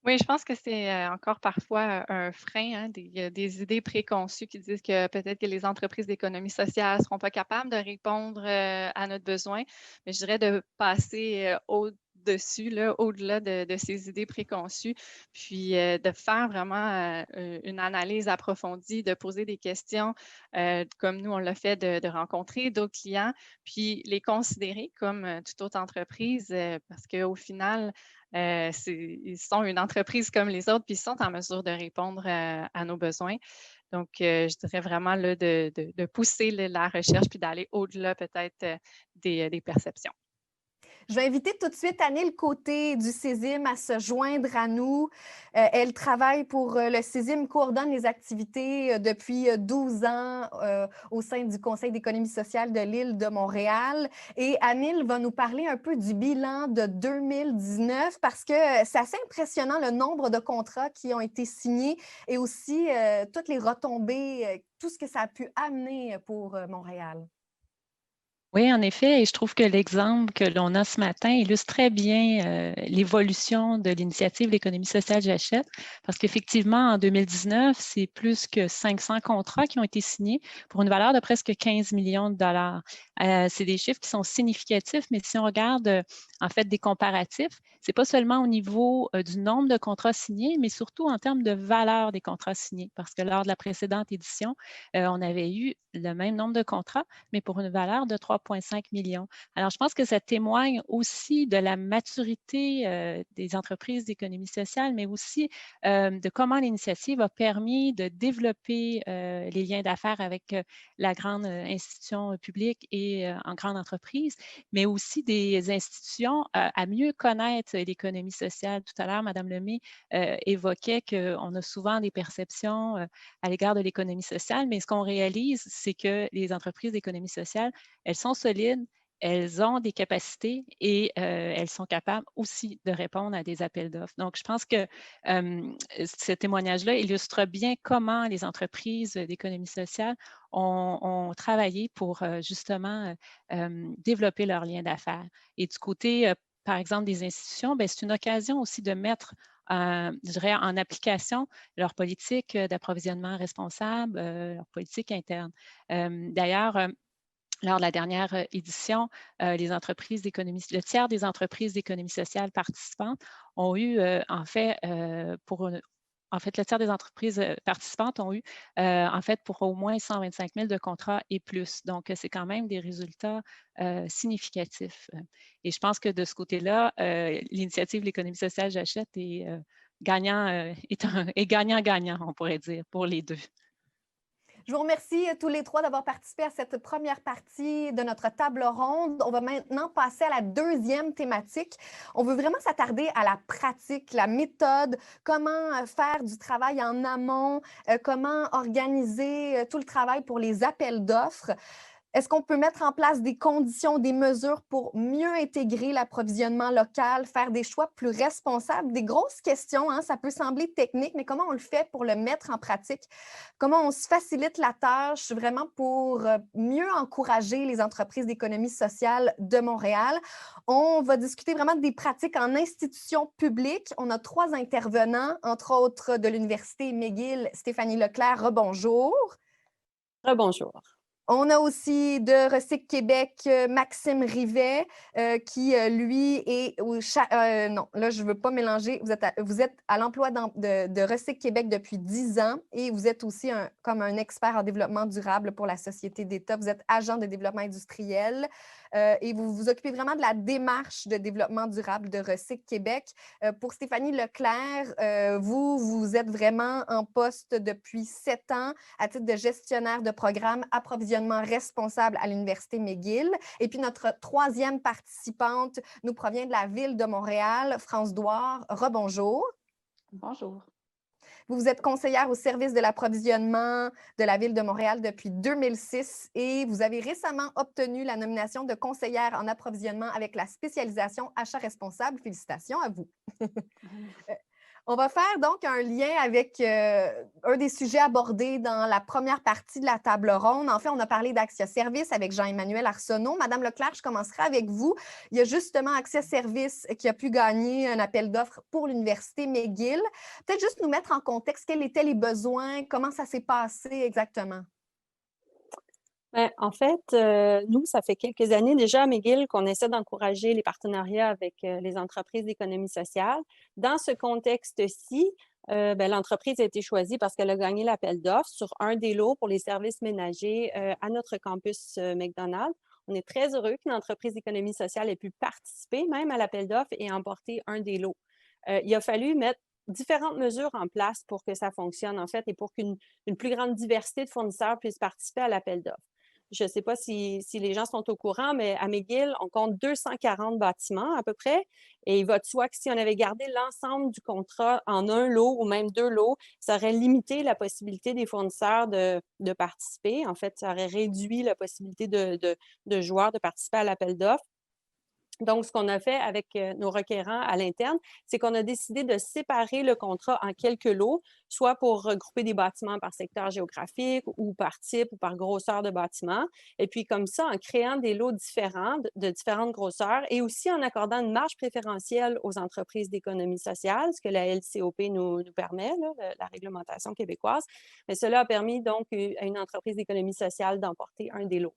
Oui, je pense que c'est encore parfois un frein, hein, des idées préconçues qui disent que peut-être que les entreprises d'économie sociale ne seront pas capables de répondre à notre besoin. Mais je dirais de passer au-dessus, au-delà de ces idées préconçues, puis de faire vraiment une analyse approfondie, de poser des questions, comme nous, on l'a fait, de rencontrer d'autres clients, puis les considérer comme toute autre entreprise, parce qu'au final, ils sont une entreprise comme les autres, puis ils sont en mesure de répondre à nos besoins. Donc, je dirais vraiment là, de pousser la recherche puis d'aller au-delà peut-être des perceptions. Je vais inviter tout de suite Anil Côté du CESIM à se joindre à nous. Elle travaille pour le CESIM, coordonne les activités depuis 12 ans au sein du Conseil d'économie sociale de l'île de Montréal. Et Anil va nous parler un peu du bilan de 2019 parce que c'est assez impressionnant le nombre de contrats qui ont été signés et aussi toutes les retombées, tout ce que ça a pu amener pour Montréal. Oui, en effet, et je trouve que l'exemple que l'on a ce matin illustre très bien l'évolution de l'initiative de l'économie sociale J'achète, parce qu'effectivement, en 2019, c'est plus que 500 contrats qui ont été signés pour une valeur de presque 15 millions de dollars. C'est des chiffres qui sont significatifs, mais si on regarde en fait des comparatifs, c'est pas seulement au niveau du nombre de contrats signés, mais surtout en termes de valeur des contrats signés, parce que lors de la précédente édition, on avait eu le même nombre de contrats, mais pour une valeur de 3,5 millions. Alors, je pense que ça témoigne aussi de la maturité des entreprises d'économie sociale, mais aussi de comment l'initiative a permis de développer les liens d'affaires avec la grande institution publique et en grande entreprise, mais aussi des institutions à mieux connaître l'économie sociale. Tout à l'heure, Mme Lemay évoquait qu'on a souvent des perceptions à l'égard de l'économie sociale, mais ce qu'on réalise, c'est que les entreprises d'économie sociale, elles sont solides, elles ont des capacités et elles sont capables aussi de répondre à des appels d'offres. Donc, je pense que ce témoignage-là illustre bien comment les entreprises d'économie sociale ont travaillé pour justement développer leurs liens d'affaires. Et du côté, par exemple, des institutions, c'est une occasion aussi de mettre je dirais, en application leur politique d'approvisionnement responsable, leur politique interne. D'ailleurs, lors de la dernière édition, le tiers des entreprises d'économie sociale participantes ont eu, le tiers des entreprises participantes ont eu, pour au moins 125 000 de contrats et plus. Donc, c'est quand même des résultats significatifs. Et je pense que de ce côté-là, l'initiative de l'économie sociale J'achète est gagnant-gagnant, on pourrait dire, pour les deux. Je vous remercie tous les trois d'avoir participé à cette première partie de notre table ronde. On va maintenant passer à la deuxième thématique. On veut vraiment s'attarder à la pratique, la méthode, comment faire du travail en amont, comment organiser tout le travail pour les appels d'offres. Est-ce qu'on peut mettre en place des conditions, des mesures pour mieux intégrer l'approvisionnement local, faire des choix plus responsables? Des grosses questions, hein? Ça peut sembler technique, mais comment on le fait pour le mettre en pratique? Comment on se facilite la tâche vraiment pour mieux encourager les entreprises d'économie sociale de Montréal? On va discuter vraiment des pratiques en institutions publiques. On a 3 intervenants, entre autres de l'Université McGill, Stéphanie Leclerc, rebonjour. Rebonjour. On a aussi de Recyc Québec, Maxime Rivet, qui, lui, est au... non, là, je ne veux pas mélanger. Vous êtes à l'emploi de Recyc Québec depuis 10 ans et vous êtes aussi comme un expert en développement durable pour la Société d'État. Vous êtes agent de développement industriel et vous vous occupez vraiment de la démarche de développement durable de Recyc Québec. Pour Stéphanie Leclerc, vous êtes vraiment en poste depuis 7 ans à titre de gestionnaire de programme approvisionnement responsable à l'Université McGill. Et puis, notre troisième participante nous provient de la Ville de Montréal, France Douard. Rebonjour. Bonjour. Vous êtes conseillère au service de l'approvisionnement de la Ville de Montréal depuis 2006 et vous avez récemment obtenu la nomination de conseillère en approvisionnement avec la spécialisation achat responsable. Félicitations à vous. On va faire donc un lien avec un des sujets abordés dans la première partie de la table ronde. En fait, on a parlé d'Axia Service avec Jean-Emmanuel Arsenault. Madame Leclerc, je commencerai avec vous. Il y a justement Axia Service qui a pu gagner un appel d'offres pour l'Université McGill. Peut-être juste nous mettre en contexte quels étaient les besoins, comment ça s'est passé exactement. Ben, en fait, nous, ça fait quelques années déjà à McGill qu'on essaie d'encourager les partenariats avec les entreprises d'économie sociale. Dans ce contexte-ci, ben, l'entreprise a été choisie parce qu'elle a gagné l'appel d'offres sur un des lots pour les services ménagers à notre campus McDonald's. On est très heureux qu'une entreprise d'économie sociale ait pu participer même à l'appel d'offres et emporter un des lots. Il a fallu mettre différentes mesures en place pour que ça fonctionne, en fait, et pour qu'une plus grande diversité de fournisseurs puissent participer à l'appel d'offres. Je ne sais pas si les gens sont au courant, mais à McGill, on compte 240 bâtiments à peu près. Et il va de soi que si on avait gardé l'ensemble du contrat en un lot ou même 2 lots, ça aurait limité la possibilité des fournisseurs de participer. En fait, ça aurait réduit la possibilité de joueurs de participer à l'appel d'offres. Donc, ce qu'on a fait avec nos requérants à l'interne, c'est qu'on a décidé de séparer le contrat en quelques lots, soit pour regrouper des bâtiments par secteur géographique ou par type ou par grosseur de bâtiment. Et puis, comme ça, en créant des lots différents, de différentes grosseurs et aussi en accordant une marge préférentielle aux entreprises d'économie sociale, ce que la LCOP nous permet, là, la réglementation québécoise. Mais cela a permis donc à une entreprise d'économie sociale d'emporter un des lots.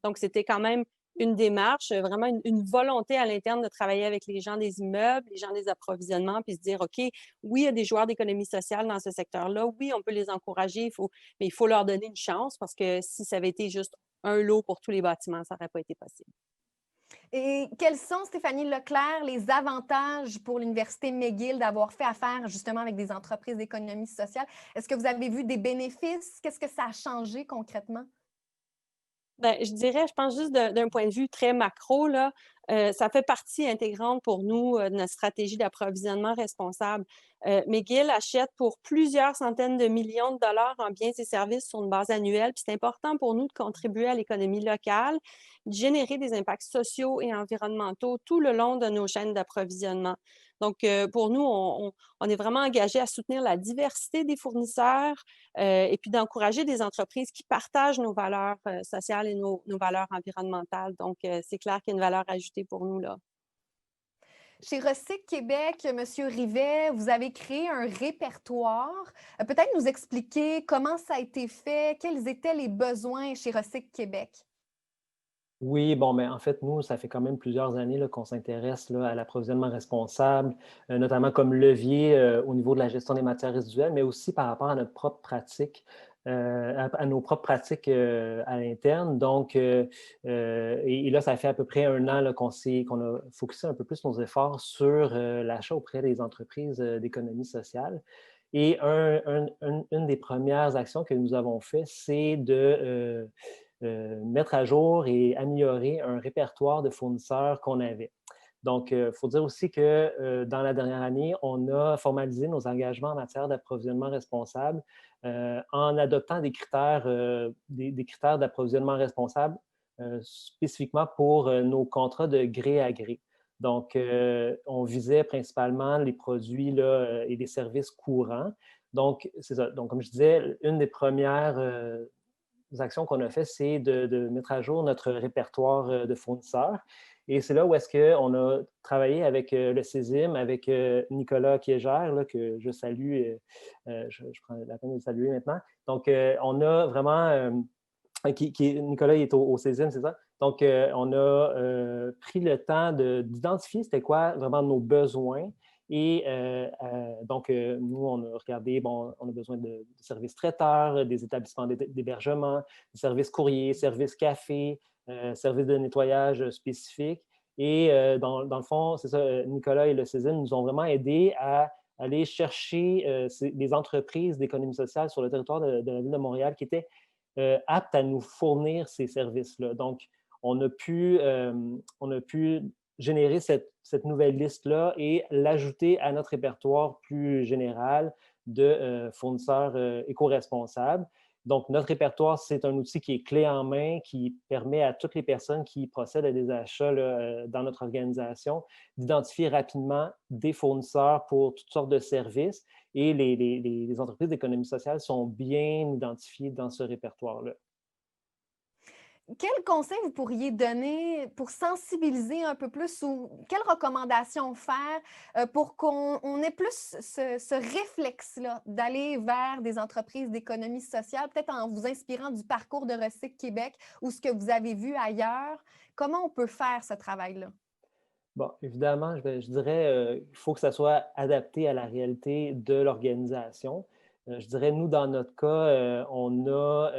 Donc, c'était quand même une démarche, vraiment une volonté à l'interne de travailler avec les gens des immeubles, les gens des approvisionnements, puis se dire, OK, oui, il y a des joueurs d'économie sociale dans ce secteur-là, oui, on peut les encourager, mais il faut leur donner une chance parce que si ça avait été juste un lot pour tous les bâtiments, ça n'aurait pas été possible. Et quels sont, Stéphanie Leclerc, les avantages pour l'Université McGill d'avoir fait affaire justement avec des entreprises d'économie sociale? Est-ce que vous avez vu des bénéfices? Qu'est-ce que ça a changé concrètement? Bien, je pense juste d'un point de vue très macro, là, ça fait partie intégrante pour nous de notre stratégie d'approvisionnement responsable. McGill achète pour plusieurs centaines de millions de dollars en biens et services sur une base annuelle. Puis c'est important pour nous de contribuer à l'économie locale, de générer des impacts sociaux et environnementaux tout le long de nos chaînes d'approvisionnement. Donc, pour nous, on est vraiment engagé à soutenir la diversité des fournisseurs et puis d'encourager des entreprises qui partagent nos valeurs sociales et nos valeurs environnementales. Donc, c'est clair qu'il y a une valeur ajoutée pour nous, là. Chez Recyc Québec, M. Rivet, vous avez créé un répertoire. Peut-être nous expliquer comment ça a été fait, quels étaient les besoins chez Recyc Québec? Oui, bon, mais en fait, nous, ça fait quand même plusieurs années là, qu'on s'intéresse là, à l'approvisionnement responsable, notamment comme levier au niveau de la gestion des matières résiduelles, mais aussi par rapport à notre propre pratique, à nos propres pratiques à l'interne. Donc, et là, ça fait à peu près 1 an là, qu'on a focusé un peu plus nos efforts sur l'achat auprès des entreprises d'économie sociale. Et une des premières actions que nous avons fait, c'est de mettre à jour et améliorer un répertoire de fournisseurs qu'on avait. Donc, il faut dire aussi que dans la dernière année, on a formalisé nos engagements en matière d'approvisionnement responsable en adoptant des critères d'approvisionnement responsable spécifiquement pour nos contrats de gré à gré. Donc, on visait principalement les produits là, et les services courants. Donc, c'est ça. Donc, comme je disais, une des premières actions qu'on a fait, c'est de mettre à jour notre répertoire de fournisseurs. Et c'est là où est-ce qu'on a travaillé avec le CESIM, avec Nicolas Kiégère, là, que je salue, je prends la peine de le saluer maintenant. Donc, on a vraiment, Nicolas il est au CESIM, c'est ça? Donc, on a pris le temps d'identifier c'était quoi vraiment nos besoins. Et donc, nous, on a regardé, bon, on a besoin de services traiteurs, des établissements d'hébergement, des services courriers, services café, services de nettoyage spécifiques. Et dans le fond, c'est ça, Nicolas et le CESIM nous ont vraiment aidés à aller chercher des entreprises d'économie sociale sur le territoire de la Ville de Montréal qui étaient aptes à nous fournir ces services-là. Donc, on a pu générer cette nouvelle liste-là et l'ajouter à notre répertoire plus général de fournisseurs éco-responsables. Donc, notre répertoire, c'est un outil qui est clé en main, qui permet à toutes les personnes qui procèdent à des achats là, dans notre organisation d'identifier rapidement des fournisseurs pour toutes sortes de services. Et les entreprises d'économie sociale sont bien identifiées dans ce répertoire-là. Quels conseils vous pourriez donner pour sensibiliser un peu plus ou quelles recommandations faire pour qu'on ait plus ce réflexe-là d'aller vers des entreprises d'économie sociale, peut-être en vous inspirant du parcours de Recyc Québec ou ce que vous avez vu ailleurs? Comment on peut faire ce travail-là? Bon, évidemment, je dirais qu'il faut que ça soit adapté à la réalité de l'organisation. Je dirais, nous, dans notre cas, on a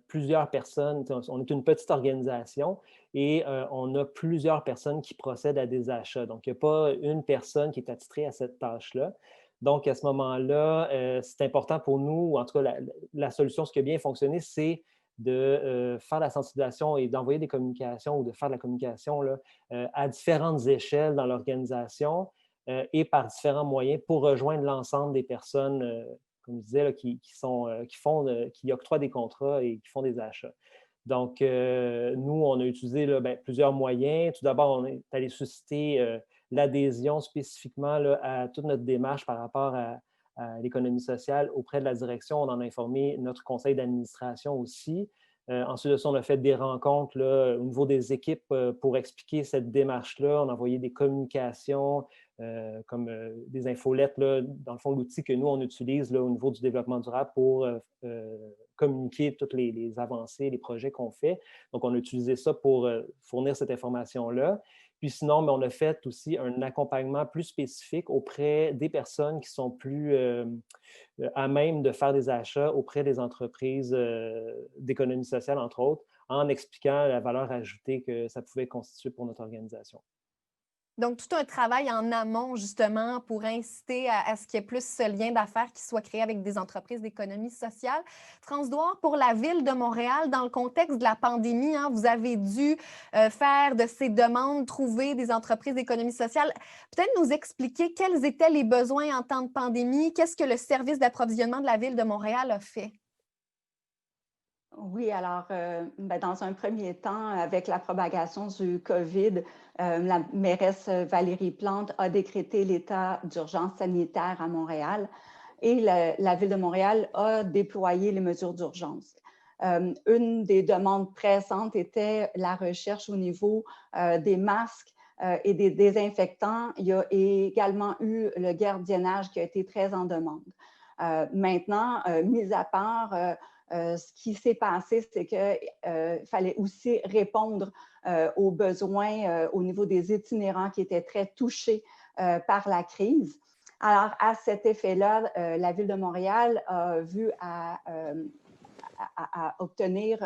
plusieurs personnes, on est une petite organisation et on a plusieurs personnes qui procèdent à des achats. Donc, il n'y a pas une personne qui est attitrée à cette tâche-là. Donc, à ce moment-là, c'est important pour nous, ou en tout cas, la solution, ce qui a bien fonctionné, c'est de faire la sensibilisation et d'envoyer des communications ou de faire de la communication là, à différentes échelles dans l'organisation et par différents moyens pour rejoindre l'ensemble des personnes, comme je disais, là, qui octroient des contrats et qui font des achats. Donc, nous, on a utilisé là, plusieurs moyens. Tout d'abord, on est allé susciter l'adhésion spécifiquement là, à toute notre démarche par rapport à l'économie sociale auprès de la direction. On en a informé notre conseil d'administration aussi. Ensuite de ça, on a fait des rencontres là, au niveau des équipes pour expliquer cette démarche-là. On a envoyé des communications comme des infolettes. Là, dans le fond, l'outil que nous, on utilise là, au niveau du développement durable pour communiquer toutes les avancées, les projets qu'on fait. Donc, on a utilisé ça pour fournir cette information-là. Puis sinon, on a fait aussi un accompagnement plus spécifique auprès des personnes qui sont plus à même de faire des achats auprès des entreprises d'économie sociale, entre autres, en expliquant la valeur ajoutée que ça pouvait constituer pour notre organisation. Donc, tout un travail en amont, justement, pour inciter à ce qu'il y ait plus ce lien d'affaires qui soit créé avec des entreprises d'économie sociale. France Douard, pour la Ville de Montréal, dans le contexte de la pandémie, hein, vous avez dû faire de ces demandes, trouver des entreprises d'économie sociale. Peut-être nous expliquer quels étaient les besoins en temps de pandémie, qu'est-ce que le service d'approvisionnement de la Ville de Montréal a fait? Oui, alors, dans un premier temps, avec la propagation du COVID, la mairesse Valérie Plante a décrété l'état d'urgence sanitaire à Montréal et la Ville de Montréal a déployé les mesures d'urgence. Une des demandes pressantes était la recherche au niveau des masques et des désinfectants. Il y a également eu le gardiennage qui a été très en demande. Maintenant, mis à part... ce qui s'est passé, c'est qu'il fallait aussi répondre aux besoins au niveau des itinérants qui étaient très touchés par la crise. Alors, à cet effet-là, la Ville de Montréal a vu à obtenir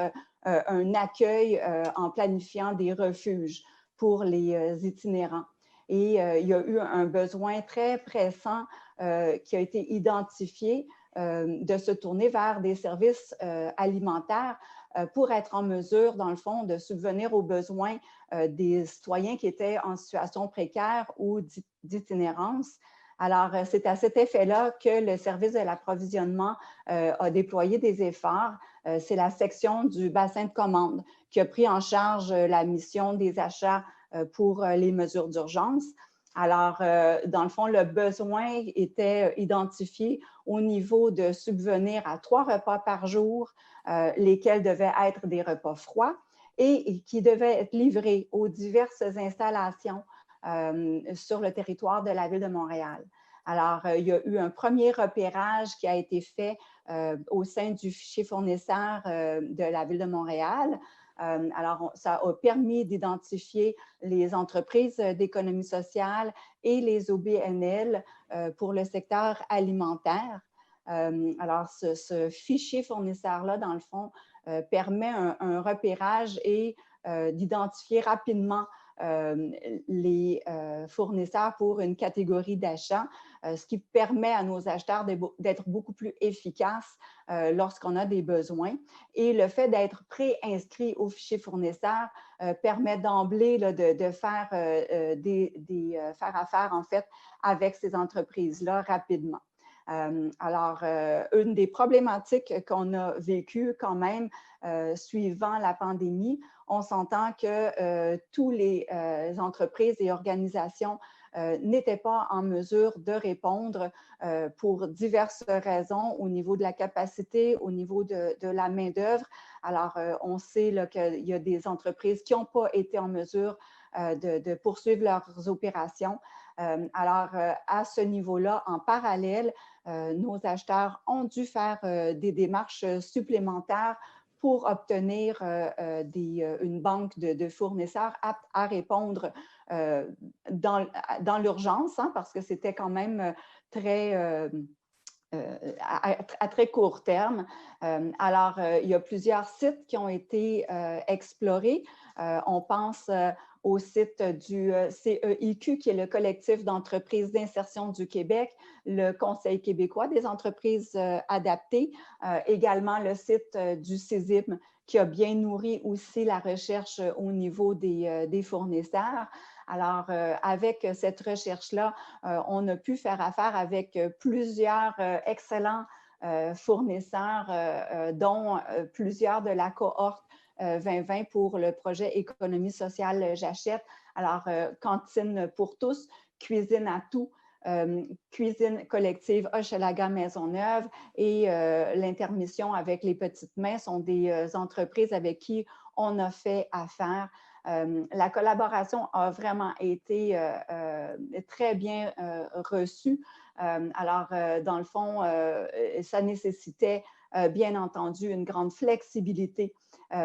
un accueil en planifiant des refuges pour les itinérants. Et il y a eu un besoin très pressant qui a été identifié de se tourner vers des services alimentaires pour être en mesure, dans le fond, de subvenir aux besoins des citoyens qui étaient en situation précaire ou d'itinérance. Alors, c'est à cet effet-là que le service de l'approvisionnement a déployé des efforts. C'est la section du bassin de commande qui a pris en charge la mission des achats pour les mesures d'urgence. Alors, dans le fond, le besoin était identifié au niveau de subvenir à 3 repas par jour, lesquels devaient être des repas froids et qui devaient être livrés aux diverses installations sur le territoire de la Ville de Montréal. Alors, il y a eu un premier repérage qui a été fait au sein du fichier fournisseur de la Ville de Montréal. Alors, ça a permis d'identifier les entreprises d'économie sociale et les OBNL pour le secteur alimentaire. Alors, ce fichier fournisseur-là, dans le fond, permet un repérage et d'identifier rapidement les fournisseurs pour une catégorie d'achat, ce qui permet à nos acheteurs d'être beaucoup plus efficaces lorsqu'on a des besoins. Et le fait d'être pré-inscrit au fichier fournisseur permet d'emblée de faire, faire affaire, en fait, avec ces entreprises-là rapidement. Alors, une des problématiques qu'on a vécues quand même suivant la pandémie, on s'entend que toutes les entreprises et organisations n'étaient pas en mesure de répondre pour diverses raisons au niveau de la capacité, au niveau de la main-d'œuvre. Alors, on sait qu'il y a des entreprises qui n'ont pas été en mesure de poursuivre leurs opérations. Alors, à ce niveau-là, en parallèle, nos acheteurs ont dû faire des démarches supplémentaires pour obtenir une banque de fournisseurs aptes à répondre dans l'urgence, hein, parce que c'était quand même très... à très court terme. Alors, il y a plusieurs sites qui ont été explorés. On pense au site du CEIQ, qui est le collectif d'entreprises d'insertion du Québec, le Conseil québécois des entreprises adaptées, également le site du CESIM, qui a bien nourri aussi la recherche au niveau des fournisseurs. Alors, avec cette recherche-là, on a pu faire affaire avec plusieurs excellents fournisseurs, dont plusieurs de la cohorte 2020 pour le projet Économie sociale J'achète. Alors, Cantine pour tous, Cuisine à tout, Cuisine collective Hochelaga Maisonneuve et l'Intermission avec les petites mains sont des entreprises avec qui on a fait affaire. La collaboration a vraiment été très bien reçue. Alors, dans le fond, ça nécessitait bien entendu une grande flexibilité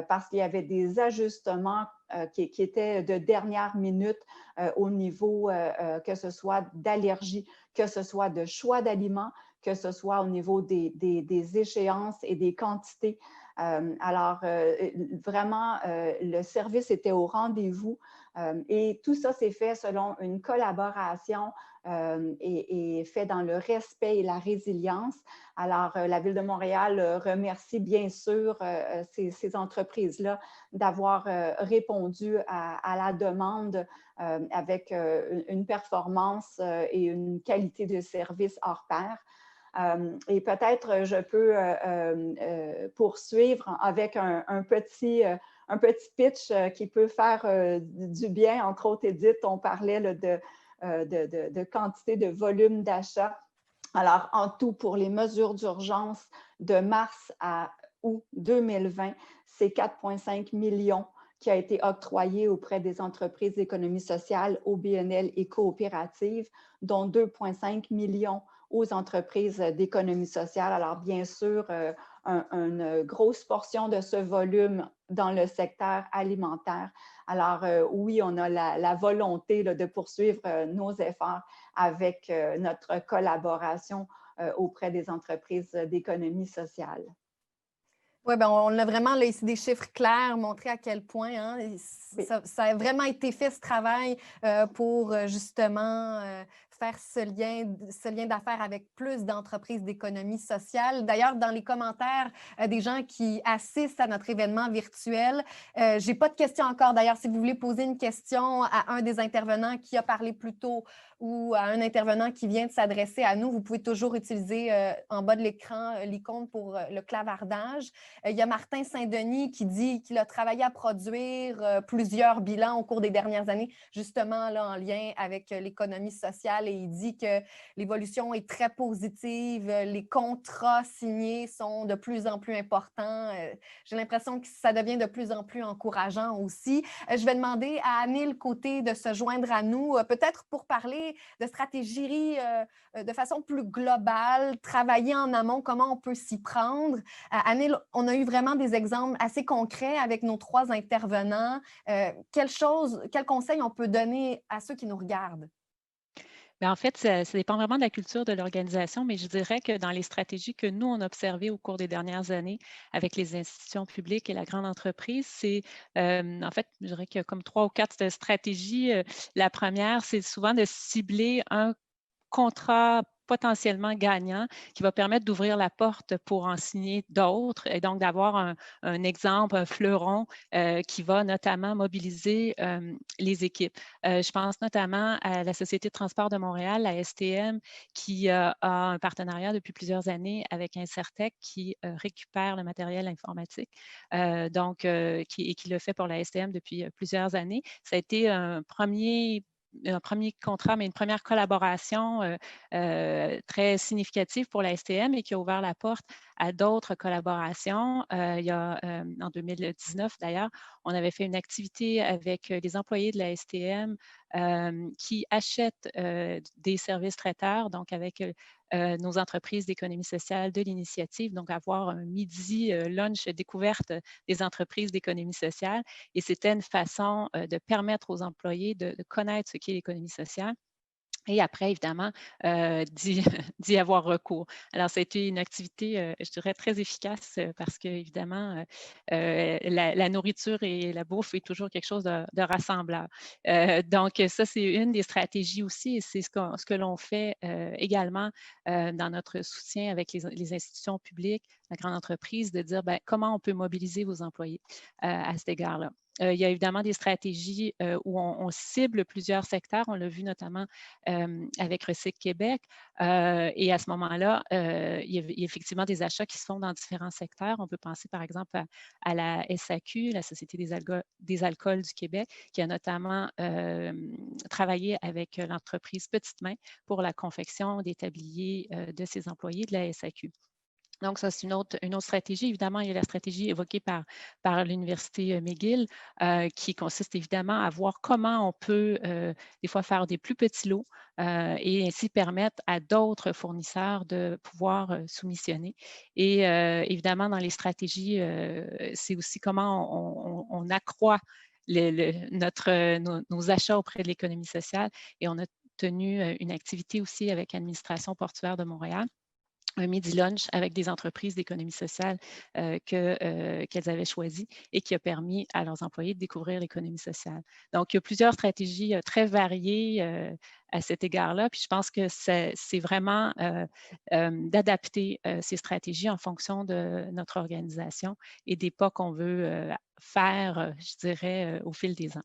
parce qu'il y avait des ajustements qui étaient de dernière minute au niveau que ce soit d'allergie, que ce soit de choix d'aliments, que ce soit au niveau des échéances et des quantités. Alors, vraiment, le service était au rendez-vous et tout ça s'est fait selon une collaboration et fait dans le respect et la résilience. Alors, la Ville de Montréal remercie bien sûr ces entreprises-là d'avoir répondu à la demande avec une performance et une qualité de service hors pair. Et peut-être je peux poursuivre avec un petit pitch qui peut faire du bien. Entre autres, Edith, on parlait là, de quantité, de volume d'achat. Alors, en tout, pour les mesures d'urgence de mars à août 2020, c'est 4,5 millions qui a été octroyé auprès des entreprises d'économie sociale, OBNL et coopératives, dont 2,5 millions aux entreprises d'économie sociale. Alors, bien sûr, une grosse portion de ce volume dans le secteur alimentaire. Alors, oui, on a la volonté là, de poursuivre nos efforts avec notre collaboration auprès des entreprises d'économie sociale. Oui, ben on a vraiment là, ici des chiffres clairs, montrer à quel point hein, Oui. ça a vraiment été fait ce travail pour justement faire ce lien d'affaires avec plus d'entreprises d'économie sociale. D'ailleurs, dans les commentaires des gens qui assistent à notre événement virtuel, je n'ai pas de questions encore. D'ailleurs, si vous voulez poser une question à un des intervenants qui a parlé plus tôt ou à un intervenant qui vient de s'adresser à nous, vous pouvez toujours utiliser en bas de l'écran l'icône pour le clavardage. Il y a Martin Saint-Denis qui dit qu'il a travaillé à produire plusieurs bilans au cours des dernières années, justement là, en lien avec l'économie sociale, et il dit que l'évolution est très positive, les contrats signés sont de plus en plus importants. J'ai l'impression que ça devient de plus en plus encourageant aussi. Je vais demander à Anil Côté de se joindre à nous, peut-être pour parler de stratégie de façon plus globale, travailler en amont, comment on peut s'y prendre. Anil, on a eu vraiment des exemples assez concrets avec nos 3 intervenants. Quel conseil on peut donner à ceux qui nous regardent? Bien, en fait, ça dépend vraiment de la culture de l'organisation, mais je dirais que dans les stratégies que nous, on a observées au cours des dernières années avec les institutions publiques et la grande entreprise, c'est, en fait, je dirais qu'il y a comme 3 ou 4 stratégies. La première, c'est souvent de cibler un contrat potentiellement gagnant qui va permettre d'ouvrir la porte pour en signer d'autres et donc d'avoir un exemple, un fleuron qui va notamment mobiliser les équipes. Je pense notamment à la Société de transport de Montréal, la STM, qui a un partenariat depuis plusieurs années avec Incertec qui récupère le matériel informatique, qui le fait pour la STM depuis plusieurs années. Ça a été un premier contrat, mais une première collaboration très significative pour la STM et qui a ouvert la porte à d'autres collaborations. En 2019, d'ailleurs, on avait fait une activité avec les employés de la STM qui achètent des services traiteurs, donc avec nos entreprises d'économie sociale de l'initiative, donc avoir un midi lunch découverte des entreprises d'économie sociale. Et c'était une façon de permettre aux employés de connaître ce qu'est l'économie sociale. Et après, évidemment, d'y avoir recours. Alors, ça a été une activité, je dirais, très efficace parce qu'évidemment, la nourriture et la bouffe est toujours quelque chose de rassembleur. Donc, ça, c'est une des stratégies aussi et c'est ce que l'on fait également dans notre soutien avec les institutions publiques, la grande entreprise, de dire bien, comment on peut mobiliser vos employés à cet égard-là. Il y a évidemment des stratégies où on cible plusieurs secteurs. On l'a vu notamment avec Recycle Québec. Et à ce moment-là, il y a effectivement des achats qui se font dans différents secteurs. On peut penser par exemple à la SAQ, la Société des alcools du Québec, qui a notamment travaillé avec l'entreprise Petite Main pour la confection des tabliers de ses employés de la SAQ. Donc, ça, c'est une autre stratégie. Évidemment, il y a la stratégie évoquée par l'Université McGill qui consiste évidemment à voir comment on peut des fois faire des plus petits lots et ainsi permettre à d'autres fournisseurs de pouvoir soumissionner. Et évidemment, dans les stratégies, c'est aussi comment on accroît nos achats auprès de l'économie sociale. Et on a tenu une activité aussi avec l'administration portuaire de Montréal, un midi lunch avec des entreprises d'économie sociale qu'elles avaient choisies et qui a permis à leurs employés de découvrir l'économie sociale. Donc, il y a plusieurs stratégies très variées à cet égard-là. Puis, je pense que c'est vraiment d'adapter ces stratégies en fonction de notre organisation et des pas qu'on veut faire, je dirais, au fil des ans.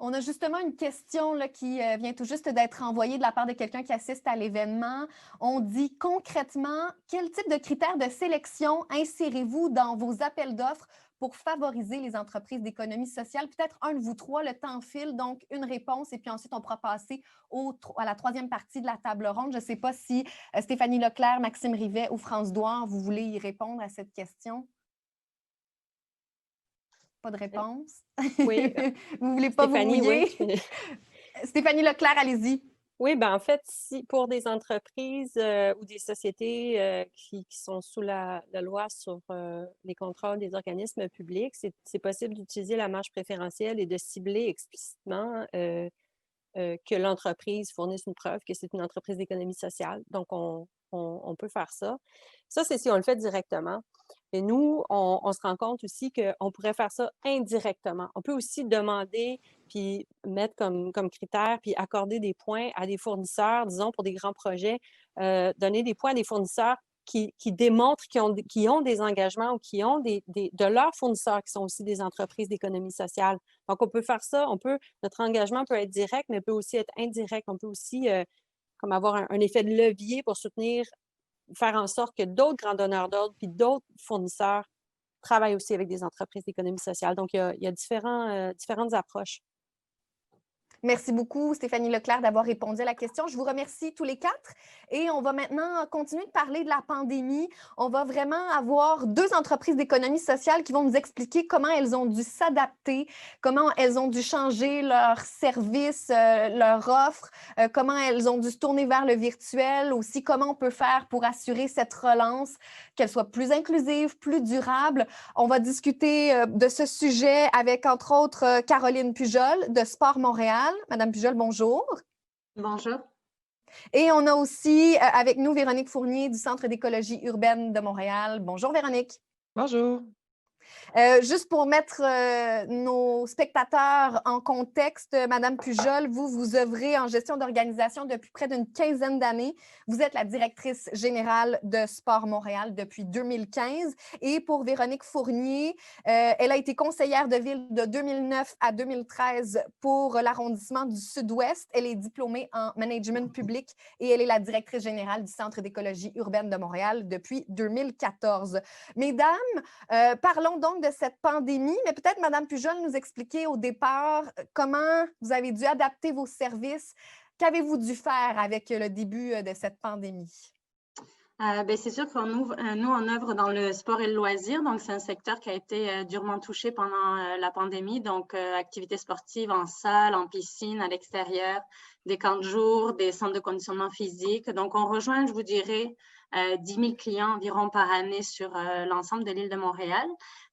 On a justement une question là, qui vient tout juste d'être envoyée de la part de quelqu'un qui assiste à l'événement. On dit concrètement, quel type de critères de sélection insérez-vous dans vos appels d'offres pour favoriser les entreprises d'économie sociale? Peut-être un de vous 3, le temps file, donc une réponse et puis ensuite on pourra passer à la 3e partie de la table ronde. Je ne sais pas si Stéphanie Leclerc, Maxime Rivet ou France Douard, vous voulez y répondre à cette question? Pas de réponse? Oui. Vous ne voulez pas Stéphanie, vous mouiller? oui. Stéphanie Leclerc, allez-y. Oui, ben en fait, si pour des entreprises ou des sociétés qui sont sous la loi sur les contrôles des organismes publics, c'est possible d'utiliser la marge préférentielle et de cibler explicitement que l'entreprise fournisse une preuve que c'est une entreprise d'économie sociale. Donc, on peut faire ça. Ça, c'est si on le fait directement. Et nous, on se rend compte aussi qu'on pourrait faire ça indirectement. On peut aussi demander, puis mettre comme critère, puis accorder des points à des fournisseurs, disons pour des grands projets, donner des points à des fournisseurs qui démontrent qu'ils ont des engagements ou qui ont de leurs fournisseurs qui sont aussi des entreprises d'économie sociale. Donc, on peut faire ça. Notre engagement peut être direct, mais peut aussi être indirect. On peut aussi comme avoir un effet de levier pour soutenir, faire en sorte que d'autres grands donneurs d'ordre puis d'autres fournisseurs travaillent aussi avec des entreprises d'économie sociale. Donc, il y a différentes approches. Merci beaucoup, Stéphanie Leclerc, d'avoir répondu à la question. Je vous remercie tous les quatre. Et on va maintenant continuer de parler de la pandémie. On va vraiment avoir deux entreprises d'économie sociale qui vont nous expliquer comment elles ont dû s'adapter, comment elles ont dû changer leurs services, leur offre, comment elles ont dû se tourner vers le virtuel, aussi comment on peut faire pour assurer cette relance, qu'elle soit plus inclusive, plus durable. On va discuter de ce sujet avec, entre autres, Caroline Pujol de Sport Montréal. Madame Pujol, bonjour. Bonjour. Et on a aussi avec nous Véronique Fournier du Centre d'écologie urbaine de Montréal. Bonjour Véronique. Bonjour. Juste pour mettre nos spectateurs en contexte, Madame Pujol, vous œuvrez en gestion d'organisation depuis près d'une quinzaine d'années. Vous êtes la directrice générale de Sport Montréal depuis 2015. Et pour Véronique Fournier, elle a été conseillère de ville de 2009 à 2013 pour l'arrondissement du Sud-Ouest. Elle est diplômée en management public et elle est la directrice générale du Centre d'écologie urbaine de Montréal depuis 2014. Mesdames, parlons donc de cette pandémie, mais peut-être, Mme Pujol, nous expliquer au départ comment vous avez dû adapter vos services. Qu'avez-vous dû faire avec le début de cette pandémie? C'est sûr que nous, on œuvre dans le sport et le loisir, donc c'est un secteur qui a été durement touché pendant la pandémie, donc activités sportives en salle, en piscine, à l'extérieur, des camps de jour, des centres de conditionnement physique. Donc, on rejoint, je vous dirais, 10 000 clients environ par année sur l'ensemble de l'île de Montréal.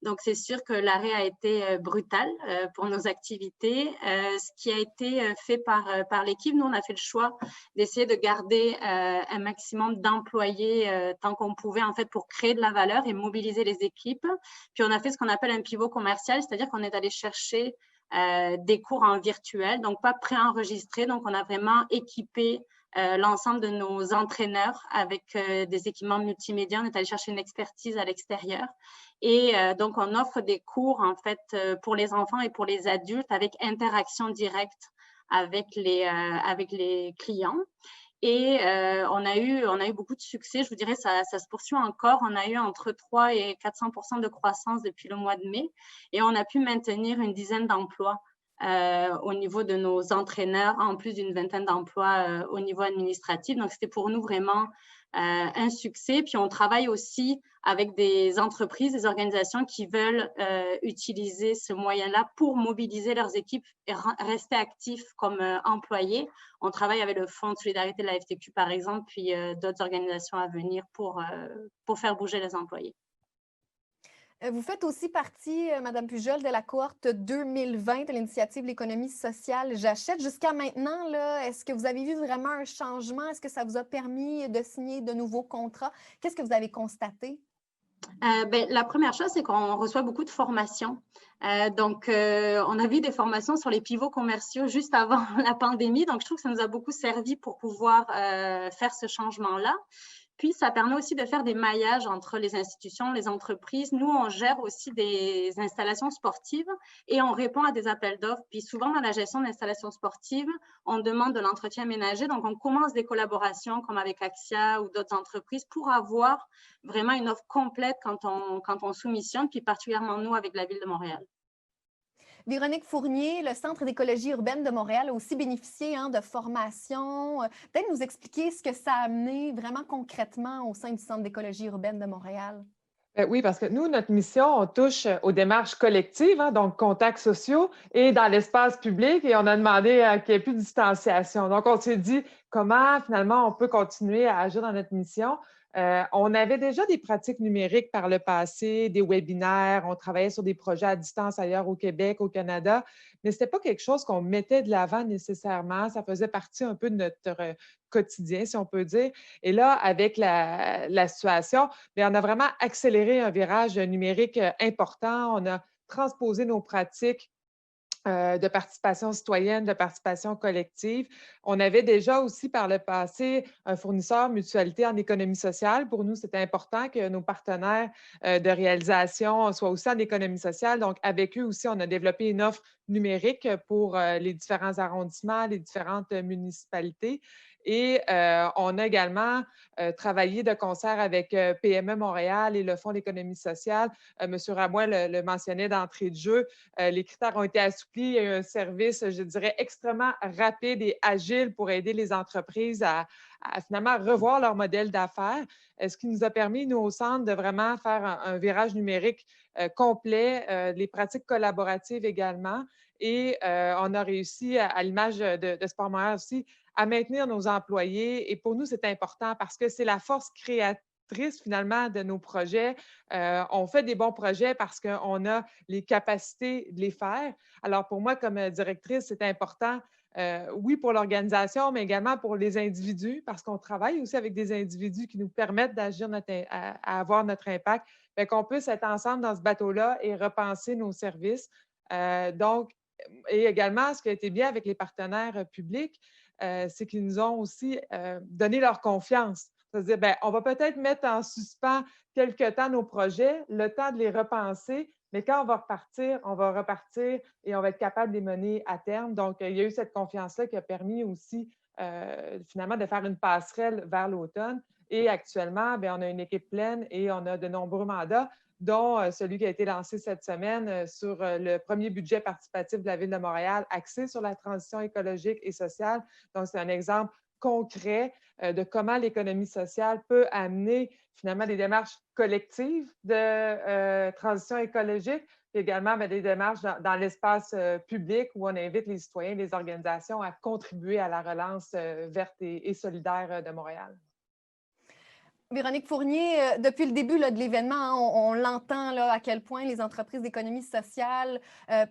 Donc, c'est sûr que l'arrêt a été brutal pour nos activités. Ce qui a été fait par l'équipe, nous, on a fait le choix d'essayer de garder un maximum d'employés tant qu'on pouvait, en fait, pour créer de la valeur et mobiliser les équipes. Puis, on a fait ce qu'on appelle un pivot commercial, c'est-à-dire qu'on est allé chercher des cours en virtuel, donc pas préenregistrés. Donc, on a vraiment équipé l'ensemble de nos entraîneurs avec des équipements multimédia. On est allé chercher une expertise à l'extérieur. Et donc, on offre des cours, en fait, pour les enfants et pour les adultes avec interaction directe avec les clients. Et on a eu beaucoup de succès. Je vous dirais, ça se poursuit encore. On a eu entre 300 et 400% de croissance depuis le mois de mai. Et on a pu maintenir une dizaine d'emplois au niveau de nos entraîneurs, en plus d'une vingtaine d'emplois au niveau administratif. Donc, c'était pour nous vraiment un succès. Puis, on travaille aussi avec des entreprises, des organisations qui veulent utiliser ce moyen-là pour mobiliser leurs équipes et rester actifs comme employés. On travaille avec le Fonds de solidarité de la FTQ, par exemple, puis d'autres organisations à venir pour faire bouger les employés. Vous faites aussi partie, Mme Pujol, de la cohorte 2020 de l'initiative L'économie sociale J'achète. Jusqu'à maintenant, est-ce que vous avez vu vraiment un changement? Est-ce que ça vous a permis de signer de nouveaux contrats? Qu'est-ce que vous avez constaté? La première chose, c'est qu'on reçoit beaucoup de formations. Donc, on a vu des formations sur les pivots commerciaux juste avant la pandémie. Donc, je trouve que ça nous a beaucoup servi pour pouvoir faire ce changement-là. Puis, ça permet aussi de faire des maillages entre les institutions, les entreprises. Nous, on gère aussi des installations sportives et on répond à des appels d'offres. Puis, souvent, dans la gestion d'installations sportives, on demande de l'entretien ménager. Donc, on commence des collaborations comme avec Axia ou d'autres entreprises pour avoir vraiment une offre complète quand on soumissionne, puis particulièrement nous avec la Ville de Montréal. Véronique Fournier, le Centre d'écologie urbaine de Montréal a aussi bénéficié de formations. Peut-être nous expliquer ce que ça a amené vraiment concrètement au sein du Centre d'écologie urbaine de Montréal. Oui, parce que nous, notre mission, on touche aux démarches collectives, donc contacts sociaux et dans l'espace public, et on a demandé qu'il n'y ait plus de distanciation. Donc, on s'est dit comment, finalement, on peut continuer à agir dans notre mission. On avait déjà des pratiques numériques par le passé, des webinaires, on travaillait sur des projets à distance ailleurs au Québec, au Canada, mais ce n'était pas quelque chose qu'on mettait de l'avant nécessairement. Ça faisait partie un peu de notre quotidien, si on peut dire. Et là, avec la situation, bien, on a vraiment accéléré un virage numérique important. On a transposé nos pratiques de participation citoyenne, de participation collective. On avait déjà aussi par le passé un fournisseur mutualité en économie sociale. Pour nous, c'était important que nos partenaires de réalisation soient aussi en économie sociale. Donc, avec eux aussi, on a développé une offre numérique pour les différents arrondissements, les différentes municipalités. Et on a également travaillé de concert avec PME Montréal et le Fonds d'économie sociale. M. Rabouin le mentionnait d'entrée de jeu. Les critères ont été assouplis. Il y a eu un service, je dirais, extrêmement rapide et agile pour aider les entreprises à finalement revoir leur modèle d'affaires, ce qui nous a permis, nous, au centre, de vraiment faire un virage numérique complet, les pratiques collaboratives également. Et on a réussi, à l'image de Sport Montréal aussi, à maintenir nos employés. Et pour nous, c'est important parce que c'est la force créatrice finalement de nos projets. On fait des bons projets parce qu'on a les capacités de les faire. Alors pour moi, comme directrice, c'est important, oui, pour l'organisation, mais également pour les individus, parce qu'on travaille aussi avec des individus qui nous permettent d'agir, à avoir notre impact, qu'on puisse être ensemble dans ce bateau-là et repenser nos services. Donc, et également, ce qui a été bien avec les partenaires publics, c'est qu'ils nous ont aussi donné leur confiance. C'est-à-dire, bien, on va peut-être mettre en suspens quelque temps nos projets, le temps de les repenser, mais quand on va repartir et on va être capable de les mener à terme. Donc, il y a eu cette confiance-là qui a permis aussi, finalement, de faire une passerelle vers l'automne. Et actuellement, bien, on a une équipe pleine et on a de nombreux mandats, dont celui qui a été lancé cette semaine sur le premier budget participatif de la Ville de Montréal, axé sur la transition écologique et sociale. Donc, c'est un exemple concret de comment l'économie sociale peut amener finalement des démarches collectives de transition écologique, et également des démarches dans l'espace public où on invite les citoyens et les organisations à contribuer à la relance verte et solidaire de Montréal. Véronique Fournier, depuis le début là, de l'événement, hein, on l'entend à quel point les entreprises d'économie sociale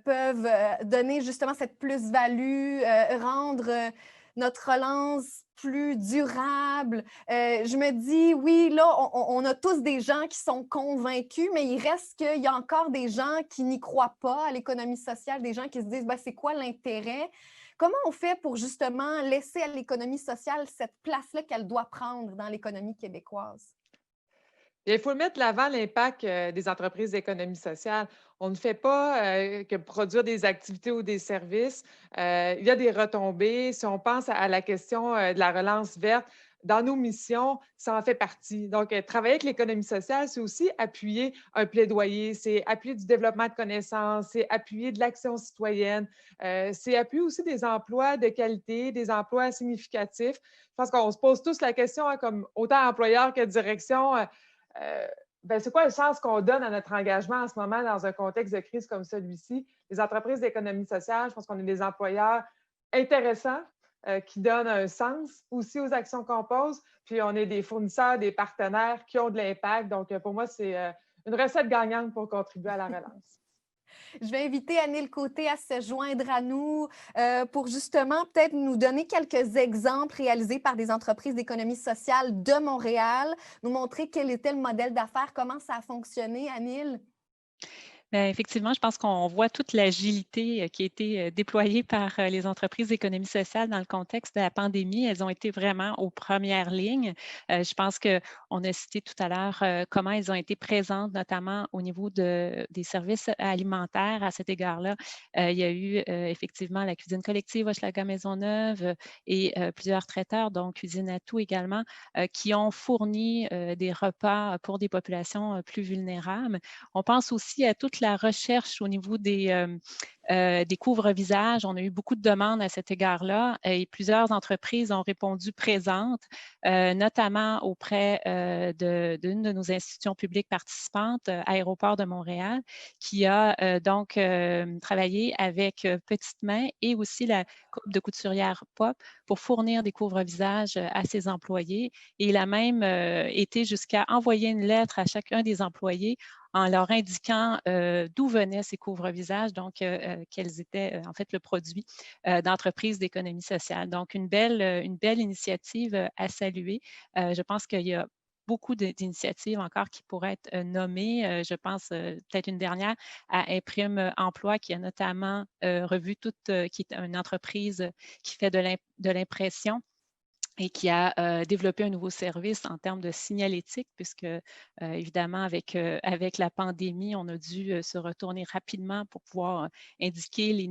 peuvent donner justement cette plus-value, rendre notre relance plus durable. Je me dis, oui, là, on a tous des gens qui sont convaincus, mais il reste qu'il y a encore des gens qui n'y croient pas à l'économie sociale, des gens qui se disent, ben, c'est quoi l'intérêt? Comment on fait pour justement laisser à l'économie sociale cette place-là qu'elle doit prendre dans l'économie québécoise? Il faut mettre de l'avant l'impact des entreprises d'économie sociale. On ne fait pas que produire des activités ou des services. Il y a des retombées. Si on pense à la question de la relance verte, dans nos missions, ça en fait partie. Donc, travailler avec l'économie sociale, c'est aussi appuyer un plaidoyer, c'est appuyer du développement de connaissances, c'est appuyer de l'action citoyenne, c'est appuyer aussi des emplois de qualité, des emplois significatifs. Je pense qu'on se pose tous la question, hein, comme autant employeur que direction, c'est quoi le sens qu'on donne à notre engagement en ce moment dans un contexte de crise comme celui-ci? Les entreprises d'économie sociale, je pense qu'on est des employeurs intéressants qui donnent un sens aussi aux actions qu'on pose, puis on est des fournisseurs, des partenaires qui ont de l'impact. Donc, pour moi, c'est une recette gagnante pour contribuer à la relance. Je vais inviter Anil Côté à se joindre à nous pour justement peut-être nous donner quelques exemples réalisés par des entreprises d'économie sociale de Montréal, nous montrer quel était le modèle d'affaires, comment ça a fonctionné, Anil. Bien, effectivement, je pense qu'on voit toute l'agilité qui a été déployée par les entreprises d'économie sociale dans le contexte de la pandémie. Elles ont été vraiment aux premières lignes. Je pense qu'on a cité tout à l'heure comment elles ont été présentes, notamment au niveau des services alimentaires. À cet égard-là, il y a eu effectivement la cuisine collective Hochelaga Maisonneuve et plusieurs traiteurs, dont Cuisine à tout également, qui ont fourni des repas pour des populations plus vulnérables. On pense aussi à toute la recherche au niveau des des couvre-visages. On a eu beaucoup de demandes à cet égard-là et plusieurs entreprises ont répondu présentes, notamment auprès d'une de nos institutions publiques participantes, Aéroport de Montréal, qui a donc travaillé avec Petite Main et aussi la Coupe de couturière Pop pour fournir des couvre-visages à ses employés. Et il a même été jusqu'à envoyer une lettre à chacun des employés en leur indiquant d'où venaient ces couvre-visages, donc quels étaient en fait le produit d'entreprises d'économie sociale. Donc, une belle initiative à saluer. Je pense qu'il y a beaucoup d'initiatives encore qui pourraient être nommées. Je pense peut-être une dernière à Imprime Emploi qui a notamment revu qui est une entreprise qui fait de l'impression et qui a développé un nouveau service en termes de signalétique, puisque évidemment, avec la pandémie, on a dû se retourner rapidement pour pouvoir indiquer les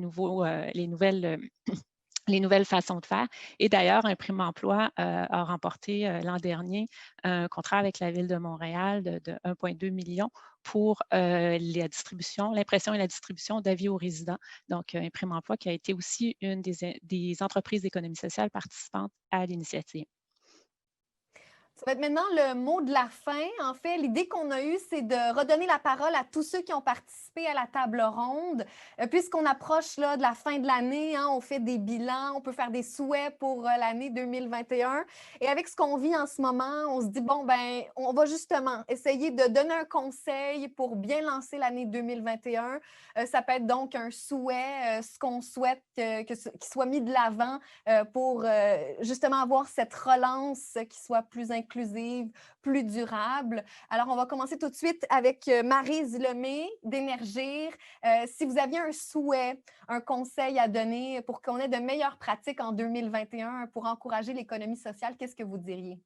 nouvelles façons de faire. Et d'ailleurs, Imprime Emploi a remporté l'an dernier un contrat avec la Ville de Montréal de 1,2 million pour l'impression et la distribution d'avis aux résidents. Donc, Imprime Emploi qui a été aussi une des entreprises d'économie sociale participantes à l'initiative. Ça va être maintenant le mot de la fin. En fait, l'idée qu'on a eue, c'est de redonner la parole à tous ceux qui ont participé à la table ronde. Puisqu'on approche là, de la fin de l'année, hein, on fait des bilans, on peut faire des souhaits pour l'année 2021. Et avec ce qu'on vit en ce moment, on se dit, bon, ben, on va justement essayer de donner un conseil pour bien lancer l'année 2021. Ça peut être donc un souhait, ce qu'on souhaite qu'il soit mis de l'avant pour justement avoir cette relance qui soit plus inclusive, plus durable. Alors, on va commencer tout de suite avec Maryse Lemay d'Émergir. Si vous aviez un souhait, un conseil à donner pour qu'on ait de meilleures pratiques en 2021 pour encourager l'économie sociale, qu'est-ce que vous diriez?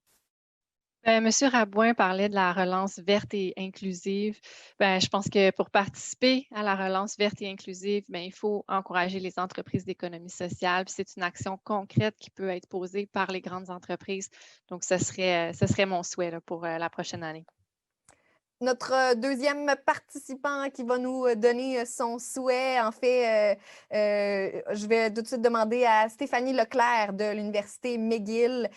Monsieur Rabouin parlait de la relance verte et inclusive. Je pense que pour participer à la relance verte et inclusive, il faut encourager les entreprises d'économie sociale. Puis c'est une action concrète qui peut être posée par les grandes entreprises. Donc, ce serait mon souhait là, pour la prochaine année. Notre deuxième participant qui va nous donner son souhait, en fait, je vais tout de suite demander à Stéphanie Leclerc de l'Université McGill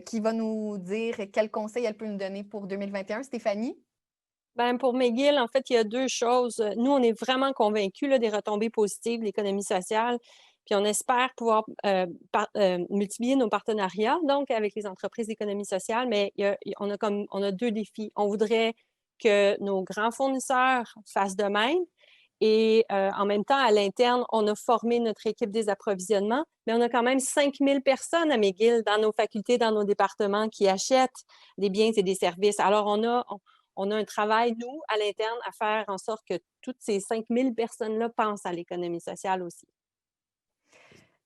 qui va nous dire quel conseil elle peut nous donner pour 2021. Stéphanie? Pour McGill, en fait, il y a deux choses. Nous, on est vraiment convaincus là, des retombées positives de l'économie sociale. Puis on espère pouvoir multiplier nos partenariats, donc avec les entreprises d'économie sociale, mais on a deux défis. On voudrait que nos grands fournisseurs fassent de même. Et en même temps, à l'interne, on a formé notre équipe des approvisionnements, mais on a quand même 5000 personnes à McGill dans nos facultés, dans nos départements qui achètent des biens et des services. Alors, on a un travail, nous, à l'interne, à faire en sorte que toutes ces 5000 personnes-là pensent à l'économie sociale aussi.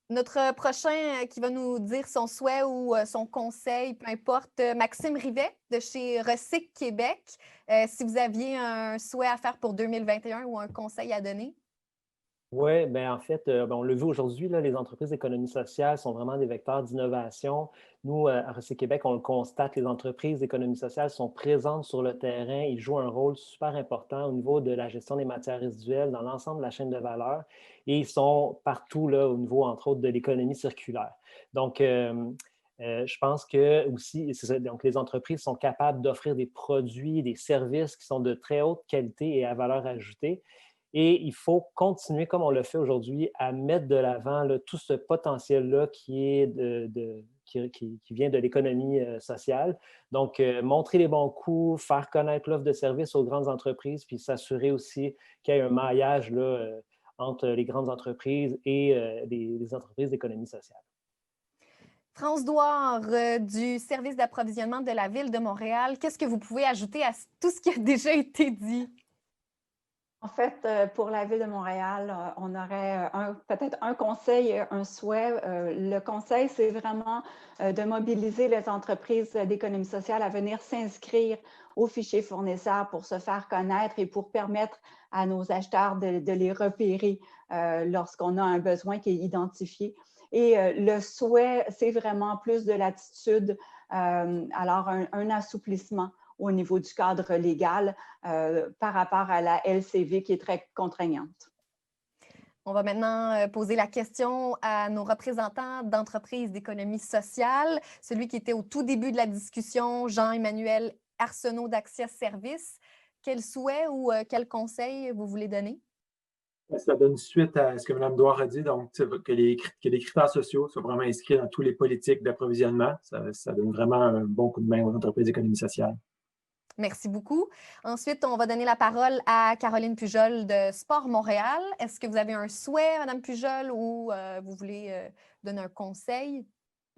Notre prochain qui va nous dire son souhait ou son conseil, peu importe, Maxime Rivet de chez Recyc Québec. Si vous aviez un souhait à faire pour 2021 ou un conseil à donner? Oui, en fait, on le vu aujourd'hui, là, les entreprises d'économie sociale sont vraiment des vecteurs d'innovation. Nous, à Recyc Québec, on le constate, les entreprises d'économie sociale sont présentes sur le terrain. Ils jouent un rôle super important au niveau de la gestion des matières résiduelles dans l'ensemble de la chaîne de valeur. Et ils sont partout là, au niveau, entre autres, de l'économie circulaire. Donc, je pense que aussi, donc les entreprises sont capables d'offrir des produits, des services qui sont de très haute qualité et à valeur ajoutée. Et il faut continuer, comme on le fait aujourd'hui, à mettre de l'avant tout ce potentiel-là qui vient de l'économie sociale. Donc, montrer les bons coups, faire connaître l'offre de services aux grandes entreprises, puis s'assurer aussi qu'il y ait un maillage là, entre les grandes entreprises et les entreprises d'économie sociale. France Douard du service d'approvisionnement de la Ville de Montréal, qu'est-ce que vous pouvez ajouter à tout ce qui a déjà été dit? En fait, pour la Ville de Montréal, on aurait peut-être un conseil, un souhait. Le conseil, c'est vraiment de mobiliser les entreprises d'économie sociale à venir s'inscrire au fichier fournisseur pour se faire connaître et pour permettre à nos acheteurs de les repérer lorsqu'on a un besoin qui est identifié. Et le souhait, c'est vraiment plus de latitude, alors un assouplissement au niveau du cadre légal par rapport à la LCV qui est très contraignante. On va maintenant poser la question à nos représentants d'entreprises d'économie sociale. Celui qui était au tout début de la discussion, Jean-Emmanuel Arsenault d'Axia Services. Quel souhait ou quel conseil vous voulez donner? Ça donne suite à ce que Mme Douard a dit, donc que les critères sociaux soient vraiment inscrits dans toutes les politiques d'approvisionnement. Ça donne vraiment un bon coup de main aux entreprises d'économie sociale. Merci beaucoup. Ensuite, on va donner la parole à Caroline Pujol de Sport Montréal. Est-ce que vous avez un souhait, Mme Pujol, ou vous voulez donner un conseil?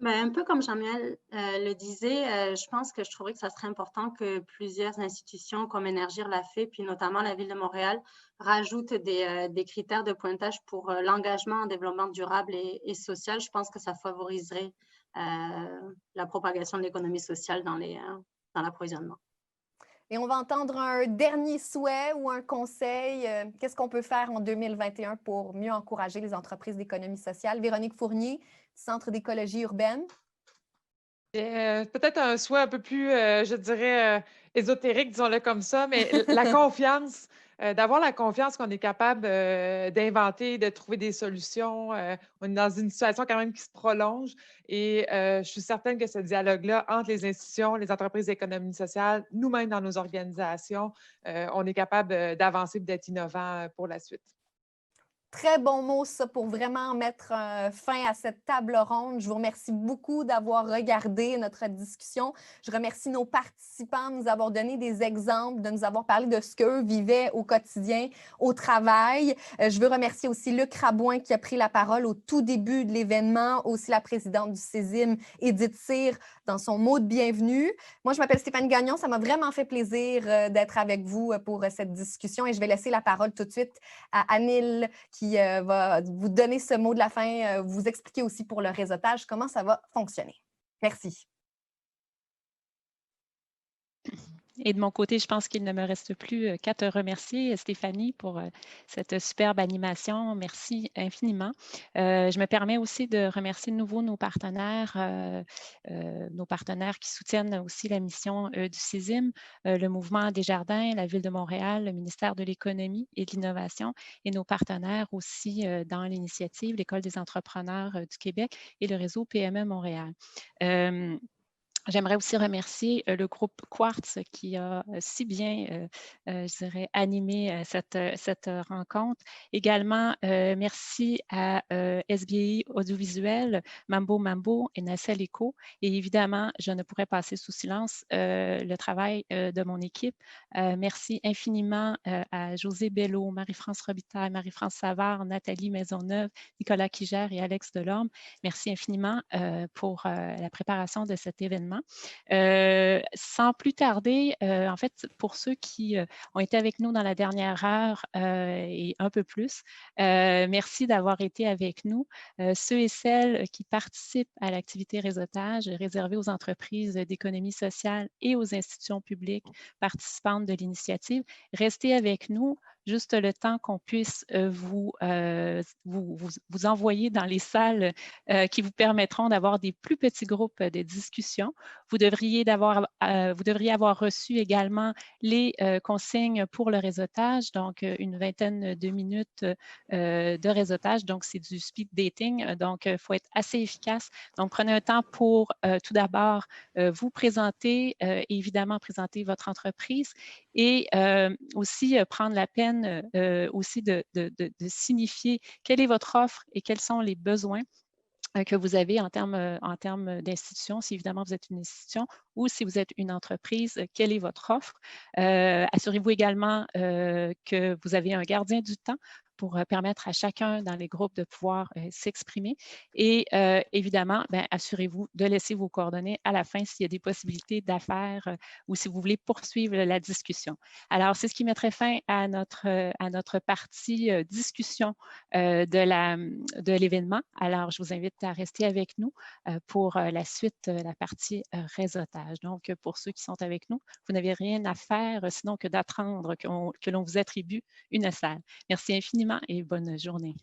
Un peu comme Jean-Miel le disait, je pense que je trouverais que ça serait important que plusieurs institutions comme Énergir l'a fait, puis notamment la Ville de Montréal, rajoutent des critères de pointage pour l'engagement en développement durable et social. Je pense que ça favoriserait la propagation de l'économie sociale dans l'approvisionnement. Et on va entendre un dernier souhait ou un conseil. Qu'est-ce qu'on peut faire en 2021 pour mieux encourager les entreprises d'économie sociale? Véronique Fournier, Centre d'écologie urbaine. Peut-être un souhait un peu plus, je dirais, ésotérique, disons-le comme ça, mais la confiance, d'avoir la confiance qu'on est capable d'inventer, de trouver des solutions. On est dans une situation quand même qui se prolonge et je suis certaine que ce dialogue-là entre les institutions, les entreprises d'économie sociale, nous-mêmes dans nos organisations, on est capable d'avancer et d'être innovants pour la suite. Très bon mot, ça, pour vraiment mettre fin à cette table ronde. Je vous remercie beaucoup d'avoir regardé notre discussion. Je remercie nos participants de nous avoir donné des exemples, de nous avoir parlé de ce qu'eux vivaient au quotidien, au travail. Je veux remercier aussi Luc Rabouin qui a pris la parole au tout début de l'événement, aussi la présidente du CESIM, Édith Cyr, dans son mot de bienvenue. Moi, je m'appelle Stéphanie Gagnon. Ça m'a vraiment fait plaisir d'être avec vous pour cette discussion et je vais laisser la parole tout de suite à Anil qui va vous donner ce mot de la fin, vous expliquer aussi pour le réseautage comment ça va fonctionner. Merci. Et de mon côté, je pense qu'il ne me reste plus qu'à te remercier, Stéphanie, pour cette superbe animation. Merci infiniment. Je me permets aussi de remercier de nouveau nos partenaires qui soutiennent aussi la mission du CESIM, le Mouvement Desjardins, la Ville de Montréal, le ministère de l'Économie et de l'Innovation et nos partenaires aussi dans l'initiative, l'École des entrepreneurs du Québec et le réseau PME Montréal. J'aimerais aussi remercier le groupe Quartz qui a si bien, je dirais, animé cette rencontre. Également, merci à SBI Audiovisuel, Mambo et Nacelle Eco. Et évidemment, je ne pourrais passer sous silence le travail de mon équipe. Merci infiniment à José Bello, Marie-France Robitaille, Marie-France Savard, Nathalie Maisonneuve, Nicolas Quigère et Alex Delorme. Merci infiniment pour la préparation de cet événement. Sans plus tarder, en fait, pour ceux qui ont été avec nous dans la dernière heure et un peu plus, merci d'avoir été avec nous. Ceux et celles qui participent à l'activité réseautage réservée aux entreprises d'économie sociale et aux institutions publiques participantes de l'initiative, restez avec nous juste le temps qu'on puisse vous envoyer dans les salles qui vous permettront d'avoir des plus petits groupes de discussion. Vous devriez avoir reçu également les consignes pour le réseautage, donc une vingtaine de minutes de réseautage. Donc, c'est du speed dating, donc il faut être assez efficace. Donc, prenez un temps pour tout d'abord vous présenter, évidemment présenter votre entreprise et aussi prendre la peine aussi de signifier quelle est votre offre et quels sont les besoins que vous avez en termes d'institution, si évidemment vous êtes une institution ou si vous êtes une entreprise, quelle est votre offre. Assurez-vous également que vous avez un gardien du temps pour permettre à chacun dans les groupes de pouvoir s'exprimer. Et évidemment, assurez-vous de laisser vos coordonnées à la fin s'il y a des possibilités d'affaires ou si vous voulez poursuivre la discussion. Alors, c'est ce qui mettrait fin à notre partie discussion de l'événement. Alors, je vous invite à rester avec nous pour la suite, la partie réseautage. Donc, pour ceux qui sont avec nous, vous n'avez rien à faire sinon que d'attendre que l'on vous attribue une salle. Merci infiniment et bonne journée.